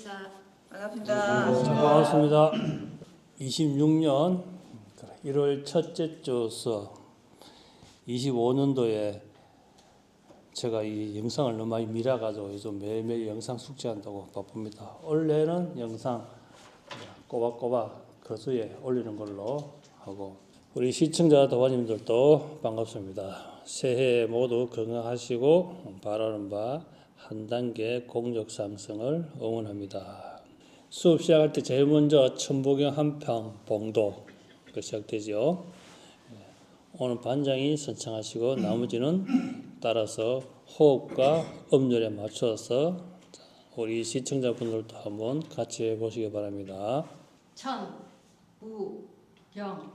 목사. 반갑습니다. 반갑습니다. 26년 1월 첫째 주서 25년도에 제가 이 영상을 너무 많이 미뤄가지고 요즘 매일매일 영상 숙제한다고 바쁩니다. 원래는 영상 꼬박꼬박 거수에 올리는 걸로 하고, 우리 시청자 도화님들도 반갑습니다. 새해 모두 건강하시고 바라는 바 한 단계 공적 상승을 응원합니다. 수업 시작할 때 제일 먼저 천부경 한평 봉도 시작되죠. 오늘 반장이 선창하시고 나머지는 따라서 호흡과 음률에 맞춰서 우리 시청자분들도 한번 같이 해보시기 바랍니다. 천, 부, 경.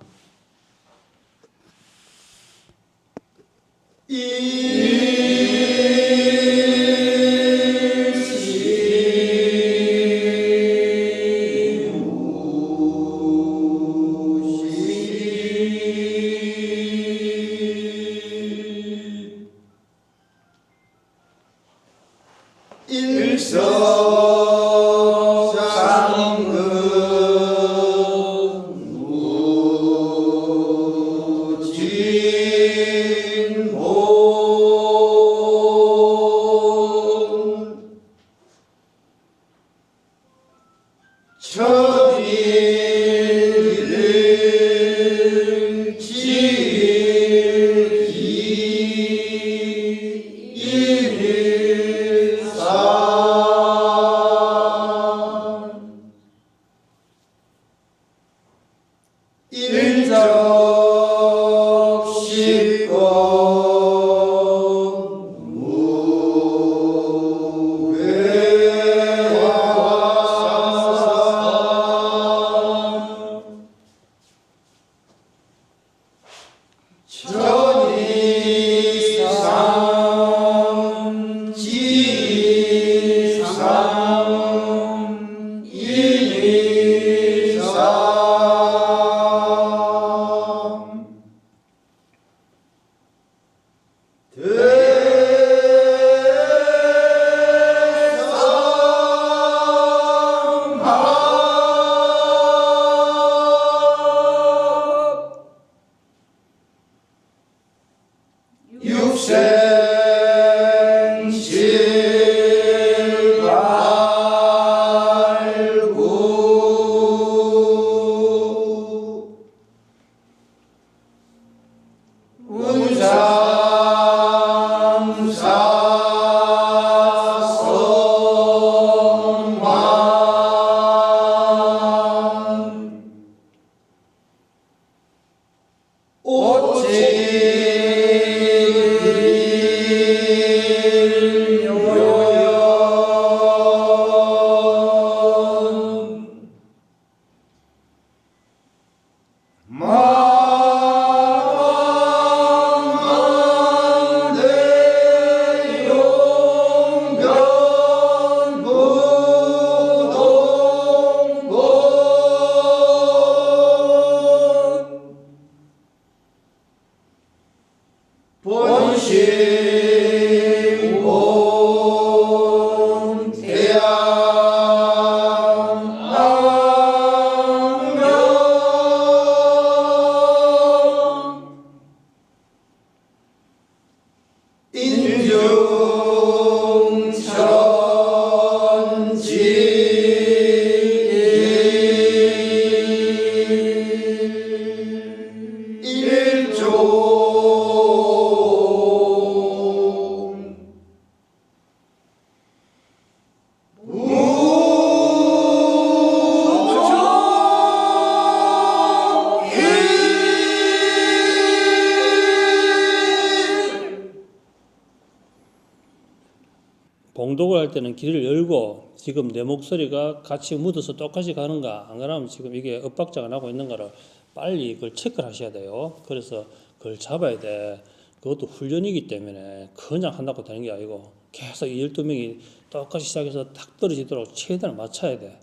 봉독을 할 때는 귀를 열고, 지금 내 목소리가 같이 묻어서 똑같이 가는가 안 그러면 지금 이게 엇박자가 나고 있는 거를 빨리 그걸 체크를 하셔야 돼요. 그래서 그걸 잡아야 돼. 그것도 훈련이기 때문에 그냥 한다고 되는 게 아니고 계속 이 12명이 똑같이 시작해서 탁 떨어지도록 최대한 맞춰야 돼.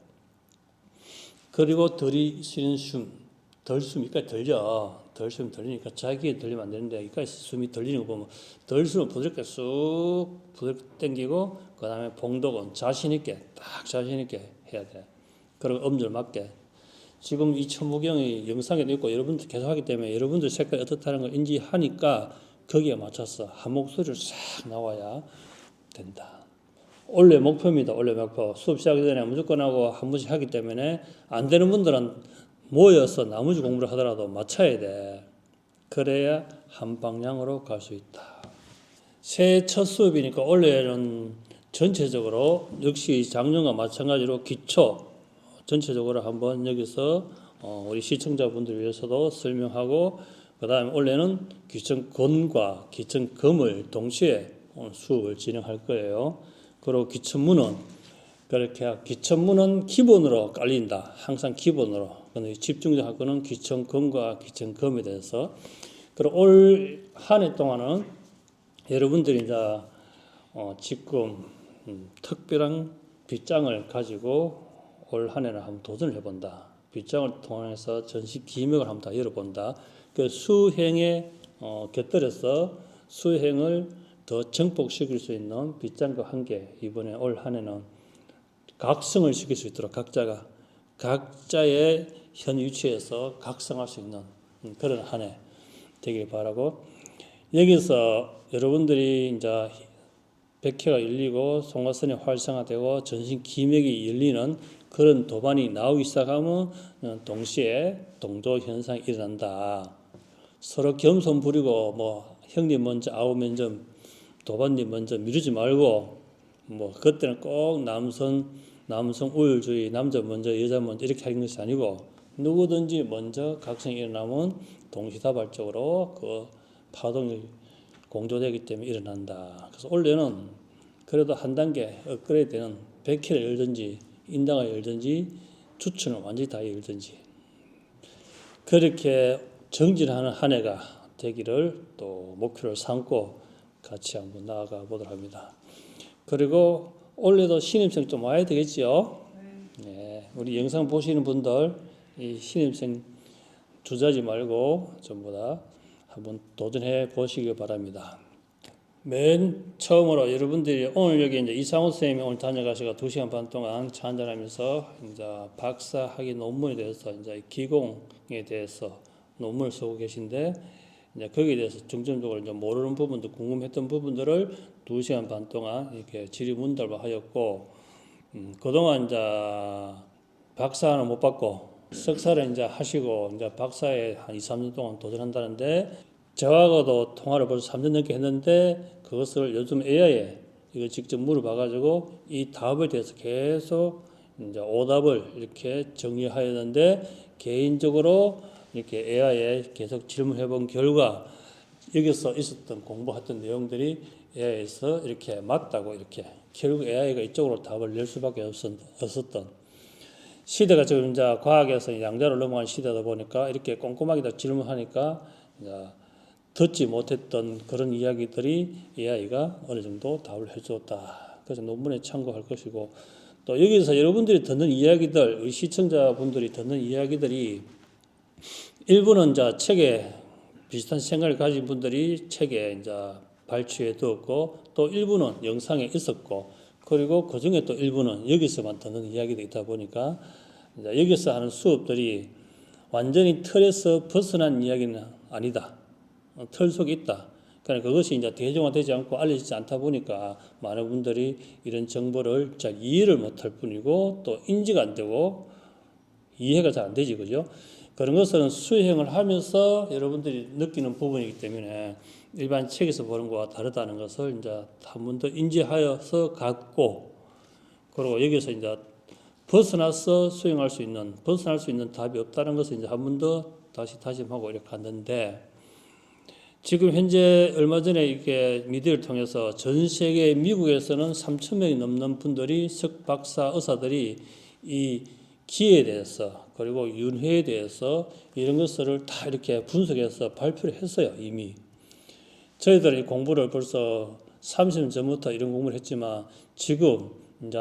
그리고 들이쉬는 숨, 덜 숨이 여기까지 들려. 덜 쉬면 들리니까 자기에 들리면 안 되는데 이까지 숨이 들리는 거 보면 덜 쉬면 부드럽게 쑥 부드럽게 당기고 그 다음에 봉독은 자신 있게 딱 자신 있게 해야 돼. 그리고 음절 맞게. 지금 이 천무경이 영상에도 있고 여러분들 계속 하기 때문에 여러분들 색깔이 어떻다는 걸 인지하니까 거기에 맞춰서 한 목소리를 싹 나와야 된다. 원래 목표입니다. 원래 목표. 수업 시작하기 전에 무조건 하고 한 번씩 하기 때문에 안 되는 분들은 모여서 나머지 공부를 하더라도 맞춰야 돼. 그래야 한 방향으로 갈 수 있다. 새해 첫 수업이니까 원래는 전체적으로 역시 작년과 마찬가지로 기초 전체적으로 한번 여기서 우리 시청자분들 위해서도 설명하고 그 다음에 원래는 기천권과 기천금을 동시에 오늘 수업을 진행할 거예요. 그리고 기천문은 그렇게 기천문은 기본으로 깔린다. 항상 기본으로. 근데 집중할 거는 기천금과 기천금에 대해서. 그리고 올 한 해 동안은 여러분들이 이제 지금 특별한 빗장을 가지고 올 한 해는 한번 도전을 해본다. 빗장을 통해서 전시 기획을 한번 다 열어본다. 그 수행에 곁들여서 수행을 더 정복시킬 수 있는 빗장과 함께 이번에 올 한 해는 각성을 시킬 수 있도록 각자의 현 위치에서 각성할 수 있는 그런 한 해 되길 바라고 여기서 여러분들이 이제 백회가 열리고 송화선이 활성화되고 전신 기맥이 열리는 그런 도반이 나오기 시작하면 동시에 동조 현상이 일어난다. 서로 겸손 부리고 뭐 형님 먼저 아우 먼저 도반님 먼저 미루지 말고 뭐 그때는 꼭 남성 우월주의 남자 먼저 여자 먼저 이렇게 하는 것이 아니고 누구든지 먼저 각성이 일어나면 동시다발적으로 그 파동이 공조되기 때문에 일어난다. 그래서 원래는 그래도 한 단계 업그레이드되는 100회를 열든지 인당을 열든지 추천을 완전히 다 열든지 그렇게 정진하는 한 해가 되기를 또 목표를 삼고 같이 한번 나아가 보도록 합니다. 그리고 올해도 신입생 좀 와야 되겠지요. 네, 우리 영상 보시는 분들 이 신입생 주저하지 말고 전부 다 한번 도전해 보시기 바랍니다. 맨 처음으로 여러분들이 오늘 여기 이제 이상호 선생님이 오늘 다녀가시고 2시간 반 동안 차 한잔하면서 이제 박사학위 논문에 대해서 이제 기공에 대해서 논문을 쓰고 계신데 이제 거기에 대해서 중점적으로 이제 모르는 부분도 궁금했던 부분들을 2시간 반 동안 이렇게 질의문답을 하였고 그동안 이제 박사는 못 받고 석사를 이제 하시고 이제 박사에 한 2, 3년 동안 도전한다는데 저하고도 통화를 벌써 3년 넘게 했는데 그것을 요즘 AI에 이거 직접 물어봐가지고 이 답에 대해서 계속 이제 오답을 이렇게 정리하였는데 개인적으로 이렇게 AI에 계속 질문해 본 결과 여기서 있었던 공부했던 내용들이 AI에서 이렇게 맞다고 이렇게 결국 AI가 이쪽으로 답을 낼 수밖에 없었던 시대가 지금 이제 과학에서 양자로 넘어간 시대다 보니까 이렇게 꼼꼼하게 다 질문하니까 이제 듣지 못했던 그런 이야기들이 AI가 어느 정도 답을 해주었다. 그래서 논문에 참고할 것이고 또 여기서 여러분들이 듣는 이야기들, 우리 시청자분들이 듣는 이야기들이 일부는 이제 책에 비슷한 생각을 가진 분들이 책에 이제 발췌해 두었고 또 일부는 영상에 있었고 그리고 그 중에 또 일부는 여기서만 듣는 이야기들이 있다 보니까 이제 여기서 하는 수업들이 완전히 틀에서 벗어난 이야기는 아니다. 틀 속에 있다. 그러니까 그것이 이제 대중화되지 않고 알려지지 않다 보니까 많은 분들이 이런 정보를 잘 이해를 못할 뿐이고 또 인지가 안 되고 이해가 잘 안 되지, 그죠? 그런 것은 수행을 하면서 여러분들이 느끼는 부분이기 때문에 일반 책에서 보는 것과 다르다는 것을 이제 한 번 더 인지하여서 갖고 그리고 여기서 이제 벗어날 수 있는 답이 없다는 것을 이제 한 번 더 다시 다짐하고 이렇게 갔는데 지금 현재 얼마 전에 이렇게 미디어를 통해서 전 세계 미국에서는 3,000명이 넘는 분들이 석박사 의사들이 이 기에 대해서 그리고 윤회에 대해서 이런 것들을 다 이렇게 분석해서 발표를 했어요. 이미 저희들이 공부를 벌써 30년 전부터 이런 공부를 했지만 지금 이제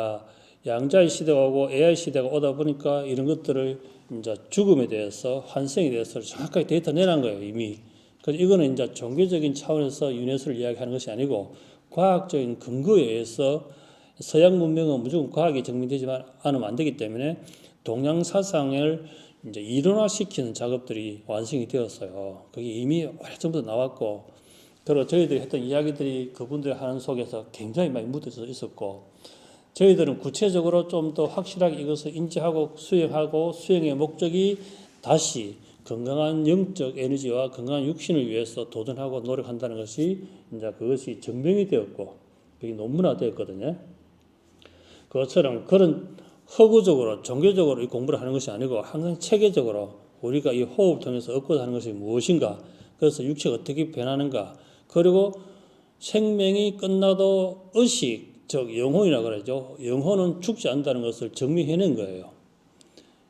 양자의 시대가 오고 AI 시대가 오다 보니까 이런 것들을 이제 죽음에 대해서 환생에 대해서 정확하게 데이터 내놓은 거예요, 이미. 그래서 이거는 이제 종교적인 차원에서 유네스를 이야기하는 것이 아니고 과학적인 근거에 의해서 서양 문명은 무조건 과학이 증명되지만 않으면 안 되기 때문에 동양 사상을 이제 이론화시키는 작업들이 완성이 되었어요. 그게 이미 오래전부터 나왔고, 그리고 저희들이 했던 이야기들이 그분들이 하는 속에서 굉장히 많이 묻어져 있었고, 저희들은 구체적으로 좀 더 확실하게 이것을 인지하고 수행하고 수행의 목적이 다시 건강한 영적 에너지와 건강한 육신을 위해서 도전하고 노력한다는 것이 이제 그것이 증명이 되었고, 그게 논문화되었거든요. 그것처럼 그런 허구적으로 종교적으로 이 공부를 하는 것이 아니고 항상 체계적으로 우리가 이 호흡을 통해서 얻고자 하는 것이 무엇인가, 그래서 육체가 어떻게 변하는가, 그리고 생명이 끝나도 의식, 즉 영혼이라 그러죠. 영혼은 죽지 않는다는 것을 증명해낸 거예요.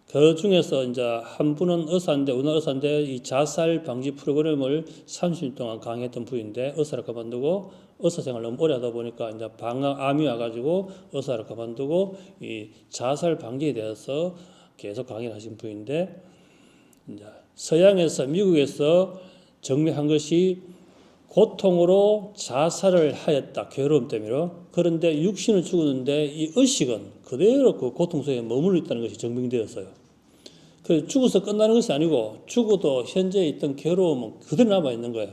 그 중에서 이제 한 분은 의사인데, 우리나라 의사인데 이 자살 방지 프로그램을 30년 동안 강의했던 분인데 의사를 그만두고 의사 생활을 너무 오래 하다 보니까 이제 방광암이 와가지고 의사를 그만두고 이 자살 방지에 대해서 계속 강의를 하신 분인데, 이제 서양에서 미국에서 증명한 것이 고통으로 자살을 하였다, 괴로움 때문에. 그런데 육신은 죽었는데 이 의식은 그대로 그 고통 속에 머물러 있다는 것이 증명되었어요. 그 죽어서 끝나는 것이 아니고 죽어도 현재 있던 괴로움은 그대로 남아 있는 거예요.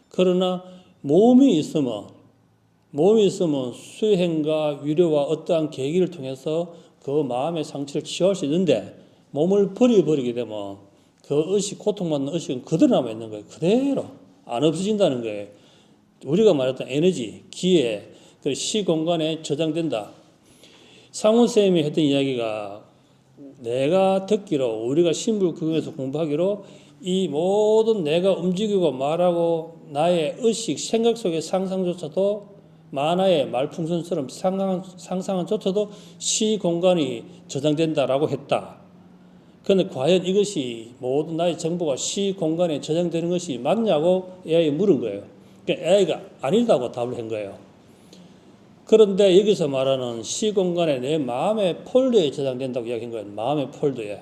그러나 몸이 있으면 수행과 위로와 어떠한 계기를 통해서 그 마음의 상처를 치유할 수 있는데, 몸을 버리게 되면 그 의식, 고통받는 의식은 그대로 남아 있는 거예요. 그대로 안 없어진다는 거예요. 우리가 말했던 에너지, 기회, 그 시공간에 저장된다. 상훈쌤이 했던 이야기가, 내가 듣기로 우리가 신불구경에서 공부하기로 이 모든 내가 움직이고 말하고 나의 의식, 생각 속의 상상조차도 만화의 말풍선처럼 상상조차도 시공간이 저장된다라고 했다. 그런데 과연 이것이 모든 나의 정보가 시공간에 저장되는 것이 맞냐고 AI에 물은 거예요. 그러니까 AI가 아니다고 답을 한 거예요. 그런데 여기서 말하는 시공간에 내 마음의 폴더에 저장된다고 이야기한 거예요. 마음의 폴더에.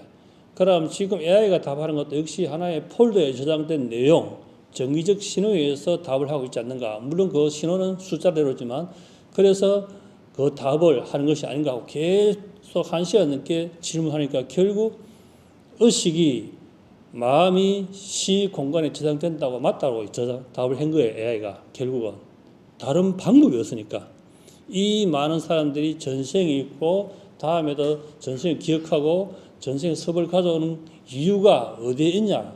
그럼 지금 AI가 답하는 것도 역시 하나의 폴더에 저장된 내용, 정기적 신호에 의해서 답을 하고 있지 않는가. 물론 그 신호는 숫자대로지만, 그래서 그 답을 하는 것이 아닌가 하고 계속 1시간 넘게 질문하니까 결국 의식이, 마음이 시공간에 저장된다고 맞다고 답을 한 거예요. AI가 결국은. 다른 방법이 없으니까. 이 많은 사람들이 전생이 있고 다음에도 전생을 기억하고 전생의 섭을 가져오는 이유가 어디에 있냐.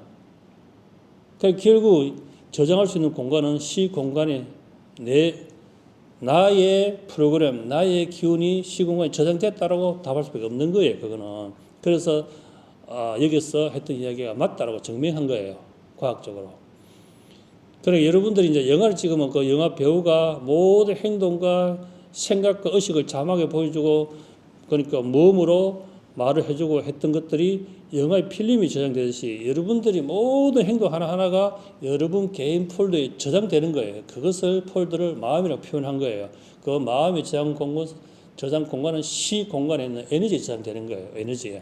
그러니까 결국 저장할 수 있는 공간은 시공간에 나의 프로그램, 나의 기운이 시공간에 저장됐다라고 답할 수밖에 없는 거예요. 그거는. 그래서 여기서 했던 이야기가 맞다라고 증명한 거예요. 과학적으로. 그래, 여러분들이 이제 영화를 찍으면 그 영화 배우가 모든 행동과 생각과 의식을 자막에 보여주고, 그러니까 몸으로 말을 해주고 했던 것들이 영화의 필름이 저장되듯이 여러분들이 모든 행동 하나하나가 여러분 개인 폴더에 저장되는 거예요. 그것을 폴더를 마음이라고 표현한 거예요. 그 마음의 저장 공간은 시 공간에 있는 에너지에 저장되는 거예요. 에너지에.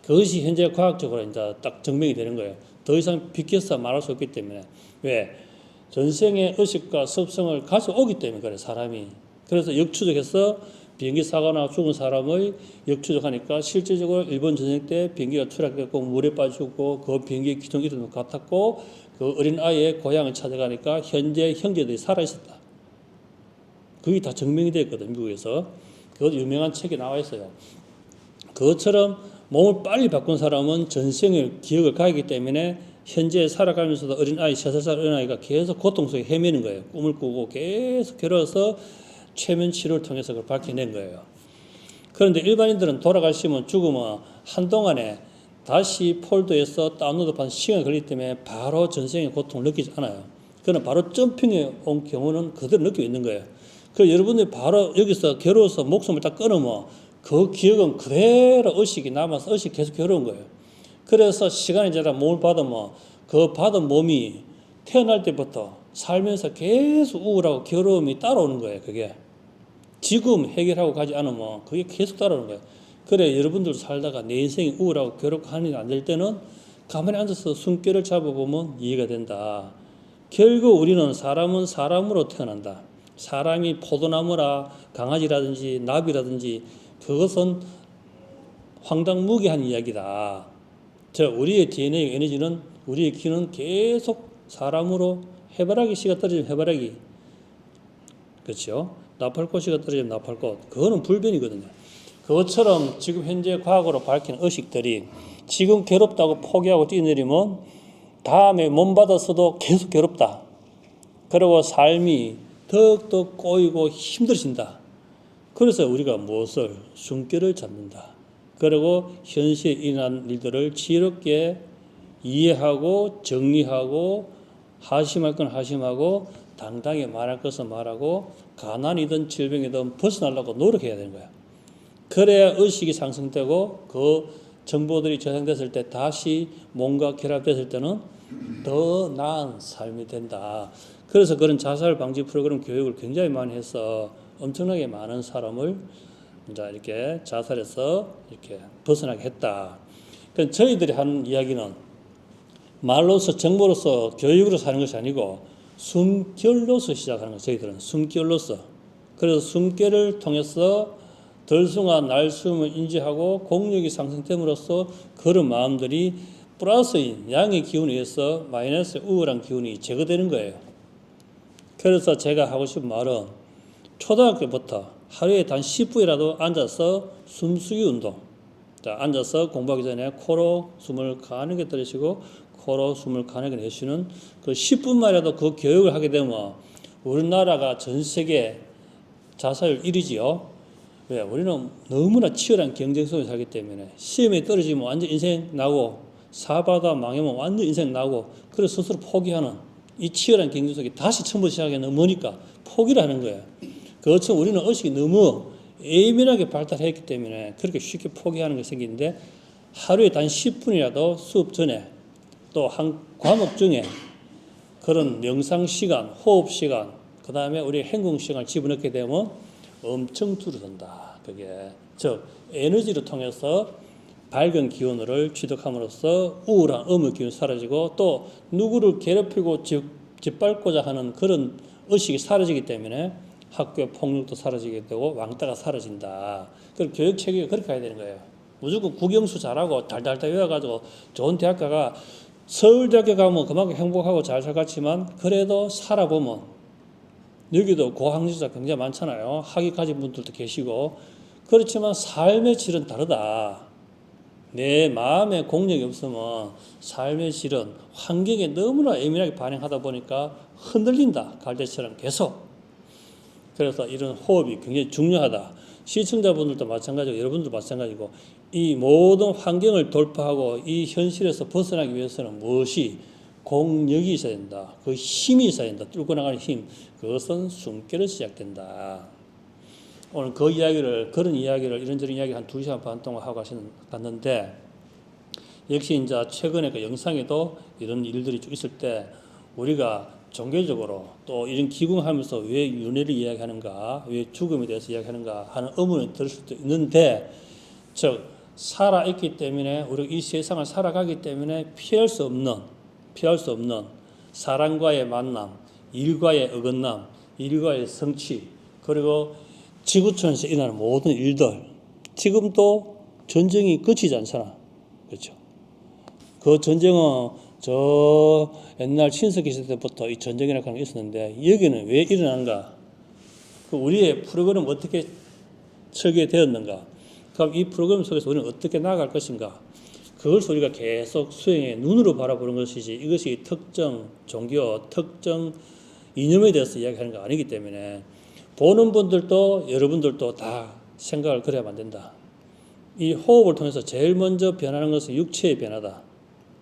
그것이 현재 과학적으로 이제 딱 증명이 되는 거예요. 더 이상 비켜서 말할 수 없기 때문에. 왜? 전생의 의식과 습성을 가져오기 때문에 그래, 사람이. 그래서 역추적해서 비행기 사고나 죽은 사람의 역추적하니까 실제적으로 일본 전쟁 때 비행기가 추락했고 물에 빠지고 그 비행기의 기둥 이름도 같았고 그 어린 아이의 고향을 찾아가니까 현재 형제들이 살아있었다. 그게 다 증명이 됐거든, 미국에서. 그것 유명한 책에 나와 있어요. 그것처럼 몸을 빨리 바꾼 사람은 전생의 기억을 가지기 때문에 현재 살아가면서도 어린아이, 3살 어린아이가 계속 고통 속에 헤매는 거예요. 꿈을 꾸고 계속 괴로워서 최면 치료를 통해서 그걸 밝혀낸 거예요. 그런데 일반인들은 돌아가시면 죽으면 한동안에 다시 폴더에서 다운로드받는 시간이 걸리기 때문에 바로 전생의 고통을 느끼지 않아요. 그러나 바로 점핑에 온 경우는 그대로 느끼고 있는 거예요. 그래서 여러분들이 바로 여기서 괴로워서 목숨을 딱 끊으면 그 기억은 그대로 의식이 남아서 의식이 계속 괴로운 거예요. 그래서 시간이 지나 몸을 받으면 그 받은 몸이 태어날 때부터 살면서 계속 우울하고 괴로움이 따라오는 거예요. 그게 지금 해결하고 가지 않으면 그게 계속 따라오는 거예요. 그래 여러분들도 살다가 내 인생이 우울하고 괴롭고 하는 일 안 될 때는 가만히 앉아서 숨결을 잡아보면 이해가 된다. 결국 우리는 사람은 사람으로 태어난다. 사람이 포도나무라 강아지라든지 나비라든지 그것은 황당무계한 이야기다. 우리의 DNA 에너지는 우리의 기는 계속 사람으로 해바라기 씨가 떨어지면 해바라기, 그렇죠? 나팔꽃 씨가 떨어지면 나팔꽃, 그거는 불변이거든요. 그것처럼 지금 현재 과학으로 밝힌 의식들이 지금 괴롭다고 포기하고 뛰어내리면 다음에 몸 받아서도 계속 괴롭다. 그리고 삶이 더욱더 꼬이고 힘들어진다. 그래서 우리가 무엇을 숨결을 잡는다. 그리고 현실에 일어난 일들을 지혜롭게 이해하고 정리하고 하심할 건 하심하고 당당히 말할 것은 말하고 가난이든 질병이든 벗어나려고 노력해야 되는 거야. 그래야 의식이 상승되고 그 정보들이 저장됐을 때 다시 몸과 결합됐을 때는 더 나은 삶이 된다. 그래서 그런 자살 방지 프로그램 교육을 굉장히 많이 해서 엄청나게 많은 사람을 이제 이렇게 자살해서 이렇게 벗어나게 했다. 그러니까 저희들이 하는 이야기는 말로서 정보로서 교육으로 사는 것이 아니고 숨결로서 시작하는 거예요. 저희들은 숨결로서. 그래서 숨결을 통해서 덜숭한 날숨을 인지하고 공력이 상승됨으로써 그런 마음들이 플러스인 양의 기운에 의해서 마이너스 우울한 기운이 제거되는 거예요. 그래서 제가 하고 싶은 말은 초등학교부터 하루에 단 10분이라도 앉아서 숨쉬기 운동. 자, 앉아서 공부하기 전에 코로 숨을 가늘게 들이쉬고 코로 숨을 가늘게 내쉬는 그 10분만이라도 그 교육을 하게 되면 우리나라가 전 세계 자살률 1위지요. 왜? 우리는 너무나 치열한 경쟁 속에 살기 때문에 시험에 떨어지면 완전 인생 나고 사바다 망하면 완전 인생 나고 그래서 스스로 포기하는 이 치열한 경쟁 속에 다시 처음부터 시작하기는 너무 머니까 포기를 하는 거예요. 그것처럼 우리는 의식이 너무 예민하게 발달했기 때문에 그렇게 쉽게 포기하는 것이 생기는데 하루에 단 10분이라도 수업 전에 또 한 과목 중에 그런 명상 시간, 호흡 시간, 그 다음에 우리 행동 시간을 집어넣게 되면 엄청 줄어든다. 그게 즉 에너지를 통해서 밝은 기운을 취득함으로써 우울한 음의 기운이 사라지고 또 누구를 괴롭히고 짓밟고자 하는 그런 의식이 사라지기 때문에 학교 폭력도 사라지게 되고 왕따가 사라진다. 그럼 교육 체계가 그렇게 가야 되는 거예요. 무조건 국영수 잘하고 달달달 외워가지고 좋은 대학 가가 서울대학교 가면 그만큼 행복하고 잘 살겠지만 그래도 살아보면 여기도 고학력자 굉장히 많잖아요. 학위 가진 분들도 계시고 그렇지만 삶의 질은 다르다. 내 마음에 공력이 없으면 삶의 질은 환경에 너무나 예민하게 반응하다 보니까 흔들린다. 갈대처럼 계속. 그래서 이런 호흡이 굉장히 중요하다. 시청자분들도 마찬가지고 여러분들도 마찬가지고 이 모든 환경을 돌파하고 이 현실에서 벗어나기 위해서는 무엇이 공력이 있어야 된다. 그 힘이 있어야 된다. 뚫고 나가는 힘. 그것은 숨결에서 시작된다. 오늘 그 이야기를 그런 이야기를 이런저런 이야기 한 2시간 반 동안 하고 갔는데 역시 이제 최근에 그 영상에도 이런 일들이 좀 있을 때 우리가 종교적으로 또 이런 기궁하면서 왜 윤회를 이야기하는가, 왜 죽음에 대해서 이야기하는가 하는 의문이 들 수도 있는데, 즉 살아있기 때문에 우리가 이 세상을 살아가기 때문에 피할 수 없는 사람과의 만남, 일과의 어긋남, 일과의 성취, 그리고 지구촌에서 일어나는 모든 일들, 지금도 전쟁이 그치지 않잖아, 그렇죠? 그 전쟁은 저 옛날 신석기 시대 때부터 이 전쟁이라고 하는 게 있었는데 여기는 왜 일어나는가? 우리의 프로그램은 어떻게 설계되었는가? 그럼 이 프로그램 속에서 우리는 어떻게 나아갈 것인가? 그걸 우리가 계속 수행해 눈으로 바라보는 것이지 이것이 특정 종교, 특정 이념에 대해서 이야기하는 거 아니기 때문에 보는 분들도 여러분들도 다 생각을 그래야만 안 된다. 이 호흡을 통해서 제일 먼저 변하는 것은 육체의 변화다.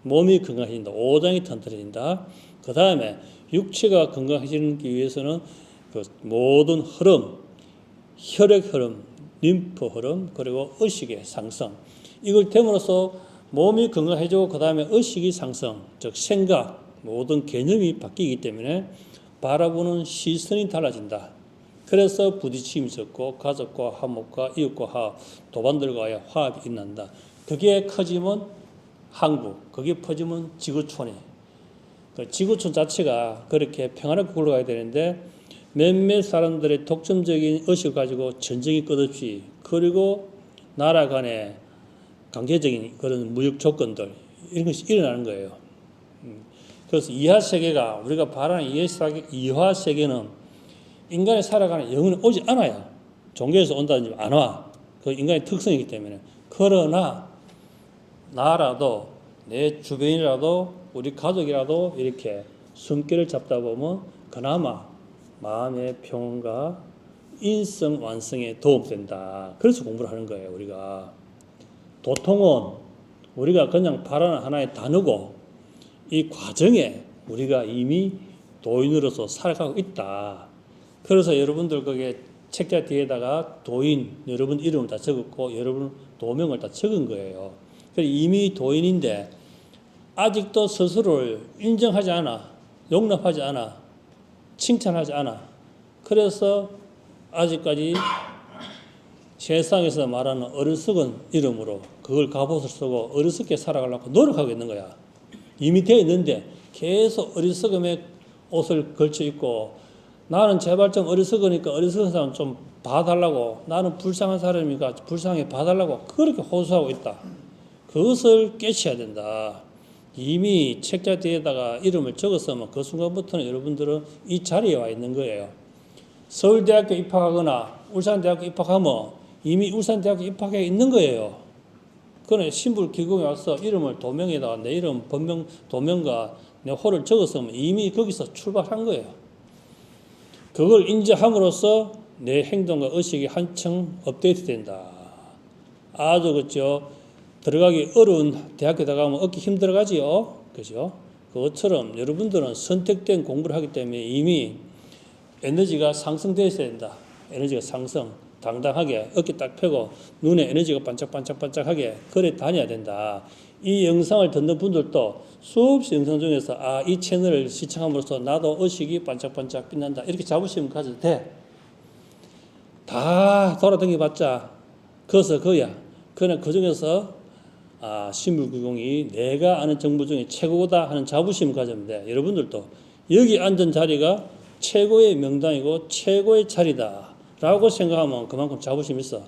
몸이 건강해진다. 오장이 튼튼해진다. 그 다음에 육체가 건강해지기 위해서는 그 모든 흐름, 혈액 흐름, 림프 흐름, 그리고 의식의 상승. 이걸 됨으로써 몸이 건강해지고 그 다음에 의식이 상승, 즉 생각, 모든 개념이 바뀌기 때문에 바라보는 시선이 달라진다. 그래서 부딪힘이 적고 가족과 화목과 이웃과 도반들과의 화합이 일어난다. 그게 커지면 한국, 그게 퍼지면 지구촌이. 그 지구촌 자체가 그렇게 평안하게 굴러가야 되는데 몇몇 사람들의 독점적인 의식을 가지고 전쟁이 끝없이 그리고 나라 간의 강제적인 그런 무역 조건들 이런 것이 일어나는 거예요. 그래서 이하 세계가 우리가 바라는 이하 세계는 인간이 살아가는 영혼이 오지 않아요. 종교에서 온다든지 안 와. 그 인간의 특성이기 때문에. 그러나 나라도 내 주변이라도 우리 가족이라도 이렇게 숨결을 잡다 보면 그나마 마음의 평온과 인성 완성에 도움된다. 그래서 공부를 하는 거예요. 우리가 도통은 우리가 그냥 바라는 하나의 단어고 이 과정에 우리가 이미 도인으로서 살아가고 있다. 그래서 여러분들 거기에 책자 뒤에다가 도인 여러분 이름을 다 적었고 여러분 도명을 다 적은 거예요. 이미 도인인데 아직도 스스로를 인정하지 않아, 용납하지 않아, 칭찬하지 않아. 그래서 아직까지 세상에서 말하는 어리석은 이름으로 그걸 갑옷을 쓰고 어리석게 살아가려고 노력하고 있는 거야. 이미 되어 있는데 계속 어리석음의 옷을 걸쳐 입고 나는 제발 좀 어리석으니까 어리석은 사람 좀 봐달라고 나는 불쌍한 사람이니까 불쌍하게 봐달라고 그렇게 호소하고 있다. 그것을 깨쳐야 된다. 이미 책자 뒤에다가 이름을 적었으면 그 순간부터는 여러분들은 이 자리에 와 있는 거예요. 서울대학교 입학하거나 울산대학교 입학하면 이미 울산대학교 입학해 있는 거예요. 그러나 신불 기금에 와서 이름을 도명에다가 내 이름 본명 도명과 내 호를 적었으면 이미 거기서 출발한 거예요. 그걸 인지함으로써 내 행동과 의식이 한층 업데이트 된다. 아주 그죠. 들어가기 어려운 대학교 들어가면 얻기 힘들어가지요. 그죠? 그것처럼 여러분들은 선택된 공부를 하기 때문에 이미 에너지가 상승되어 있어야 된다. 에너지가 상승. 당당하게 어깨 딱 펴고 눈에 에너지가 반짝반짝반짝하게 그래 다녀야 된다. 이 영상을 듣는 분들도 수없이 영상 중에서 이 채널을 시청함으로써 나도 의식이 반짝반짝 빛난다. 이렇게 자부심 가져도 돼. 다 돌아다녀봤자 그것은 그야. 그러나 그 중에서 신불구공이 내가 아는 정보 중에 최고다 하는 자부심을 가지면 돼. 여러분들도 여기 앉은 자리가 최고의 명당이고 최고의 자리다 라고 생각하면 그만큼 자부심이 있어.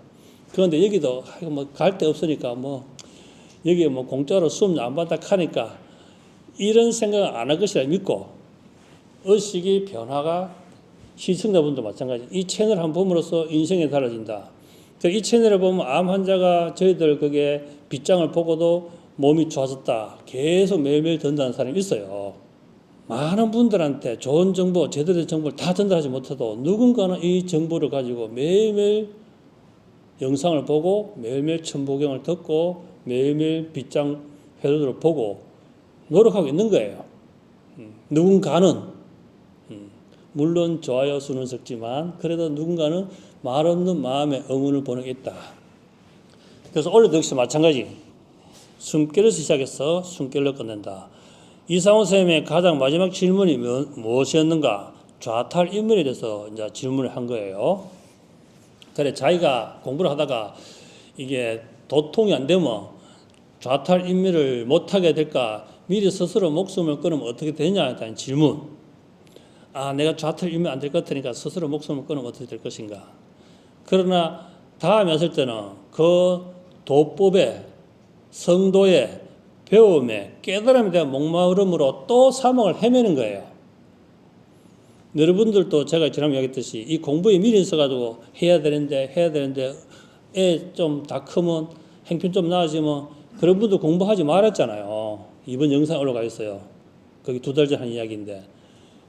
그런데 여기도 뭐 갈 데 없으니까 뭐 여기 뭐 공짜로 수업 안 받다 하니까 이런 생각을 안 할 것이라 믿고 의식이 변화가 시청자분도 마찬가지. 이 채널 한 봄으로써 인생이 달라진다. 이 채널을 보면 암 환자가 저희들 그게 빗장을 보고도 몸이 좋아졌다. 계속 매일매일 전달하는 사람이 있어요. 많은 분들한테 좋은 정보, 제대로 된 정보를 다 전달하지 못해도 누군가는 이 정보를 가지고 매일매일 영상을 보고 매일매일 천부경을 듣고 매일매일 빗장 회로들을 보고 노력하고 있는 거예요. 누군가는 물론 좋아요 수는 적지만 그래도 누군가는 말 없는 마음의 응원을 보내겠다. 그래서 오늘도 역시 마찬가지. 숨결에서 시작해서 숨결로 끝낸다. 이상호 선생님의 가장 마지막 질문이 무엇이었는가? 좌탈 인물에 대해서 이제 질문을 한 거예요. 그래, 자기가 공부를 하다가 이게 도통이 안 되면 좌탈 인물을 못하게 될까? 미리 스스로 목숨을 끊으면 어떻게 되냐에 대한 질문. 내가 좌탈 인물 안 될 것 같으니까 스스로 목숨을 끊으면 어떻게 될 것인가? 그러나 다음에 왔을 때는 그 도법의 성도의 배움에 깨달음에 대한 목마름으로 또 사망을 헤매는 거예요. 여러분들도 제가 지난번에 얘기했듯이 이 공부에 미리 있어가지고 해야 되는데 애 좀 다 크면 행편 좀 나아지면 그런 분들 공부하지 말았잖아요. 이번 영상 올라가 있어요. 거기 2달 전 한 이야기인데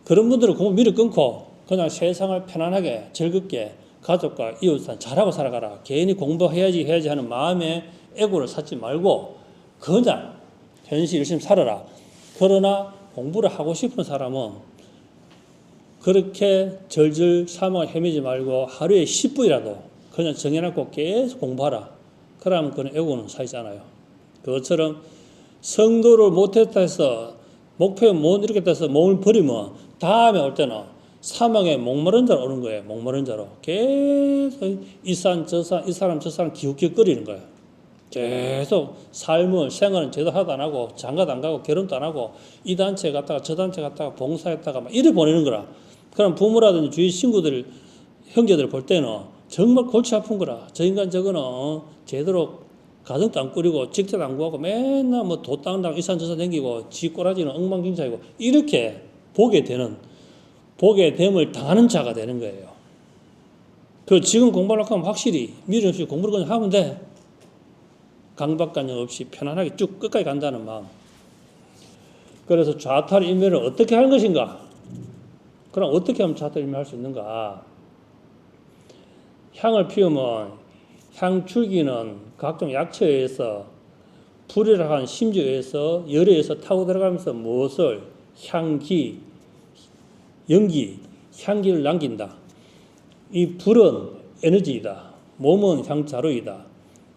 그런 분들은 공부 미리 끊고 그냥 세상을 편안하게 즐겁게 가족과 이웃과 잘하고 살아가라. 개인이 공부해야지 하는 마음에 애고를 쌓지 말고 그냥 현실 열심히 살아라. 그러나 공부를 하고 싶은 사람은 그렇게 절절 사망을 헤매지 말고 하루에 10분이라도 그냥 정해놓고 계속 공부하라. 그러면 그런 애고는 쌓이지 않아요. 그것처럼 성도를 못했다 해서 목표에 못 이루겠다 해서 몸을 버리면 다음에 올 때는 사망에 목마른 자로 오는 거예요. 목마른 자로. 계속 이 산, 저 산, 이 사람, 저 사람 기웃기웃거리는 거예요. 계속 삶을, 생활은 제대로 하도 안 하고, 장가도 안 가고, 결혼도 안 하고, 이 단체 갔다가 저 단체 갔다가 봉사했다가 막 이래 보내는 거라. 그럼 부모라든지 주위 친구들, 형제들 볼 때는 정말 골치 아픈 거라. 저 인간 저거는 제대로 가정도 안 꾸리고, 직장도 안 구하고, 맨날 뭐 도땅당 이산 저산 댕기고, 지 꼬라지는 엉망진창이고, 이렇게 보게 됨을 당하는 자가 되는 거예요. 그 지금 공부하려고 하면 확실히 미련 없이 공부를 그냥 하면 돼. 강박관념 없이 편안하게 쭉 끝까지 간다는 마음. 그래서 좌탈일멸을 어떻게 하는 것인가? 그럼 어떻게 하면 좌탈일멸할 수 있는가? 향을 피우면 향줄기는 각종 약체에 의해서 불이라 하는 심지에 의해서 열에 의해서 타고 들어가면서 무엇을 향기, 연기, 향기를 남긴다. 이 불은 에너지이다. 몸은 향자루이다.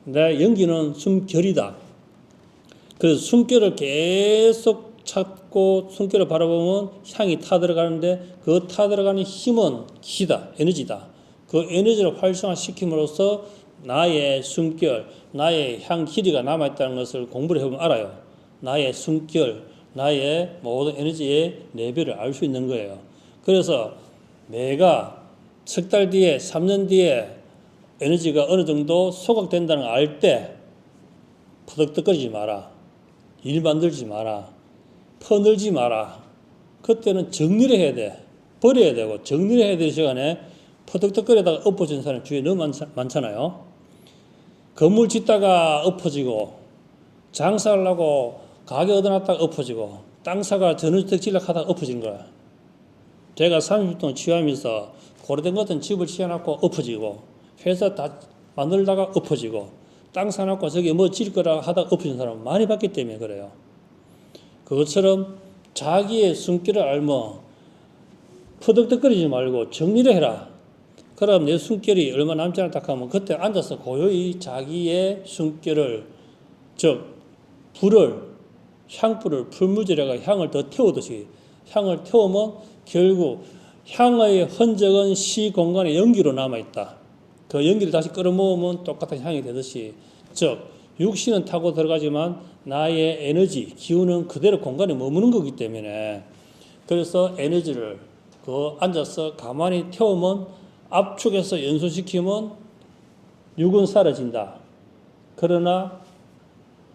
내 연기는 숨결이다. 그래서 숨결을 계속 찾고 숨결을 바라보면 향이 타들어가는데 그 타들어가는 힘은 기다, 에너지다. 그 에너지를 활성화시킴으로써 나의 숨결, 나의 향 길이가 남아있다는 것을 공부를 해보면 알아요. 나의 숨결, 나의 모든 에너지의 레벨을 알 수 있는 거예요. 그래서 내가 석 달 뒤에, 3년 뒤에 에너지가 어느 정도 소각된다는 걸 알 때 퍼득득거리지 마라. 일 만들지 마라. 퍼늘지 마라. 그때는 정리를 해야 돼. 버려야 되고 정리를 해야 될 시간에 퍼득득거리다가 엎어진 사람이 주위에 너무 많잖아요. 건물 짓다가 엎어지고 장사하려고 가게 얻어놨다가 엎어지고 땅 사가 전원주택 지락하다가 엎어진 거야. 제가 30년 동안 취하면서 고려된 것 같은 집을 지어놨고 엎어지고 회사 다 만들다가 엎어지고 땅 사놓고 저기 뭐 지을 거라 하다가 엎어진 사람 많이 봤기 때문에 그래요. 그것처럼 자기의 숨길을 알면 퍼득득거리지 말고 정리를 해라. 그럼 내 숨결이 얼마 남지 않았다 하면 그때 앉아서 고요히 자기의 숨결을, 즉 불을, 향불을 풀무지래가 향을 더 태우듯이 향을 태우면 결국 향의 흔적은 시 공간에 연기로 남아있다. 그 연기를 다시 끌어모으면 똑같은 향이 되듯이, 즉 육신은 타고 들어가지만 나의 에너지, 기운은 그대로 공간에 머무는 거기 때문에, 그래서 에너지를 그 앉아서 가만히 태우면 압축해서 연소시키면 육은 사라진다. 그러나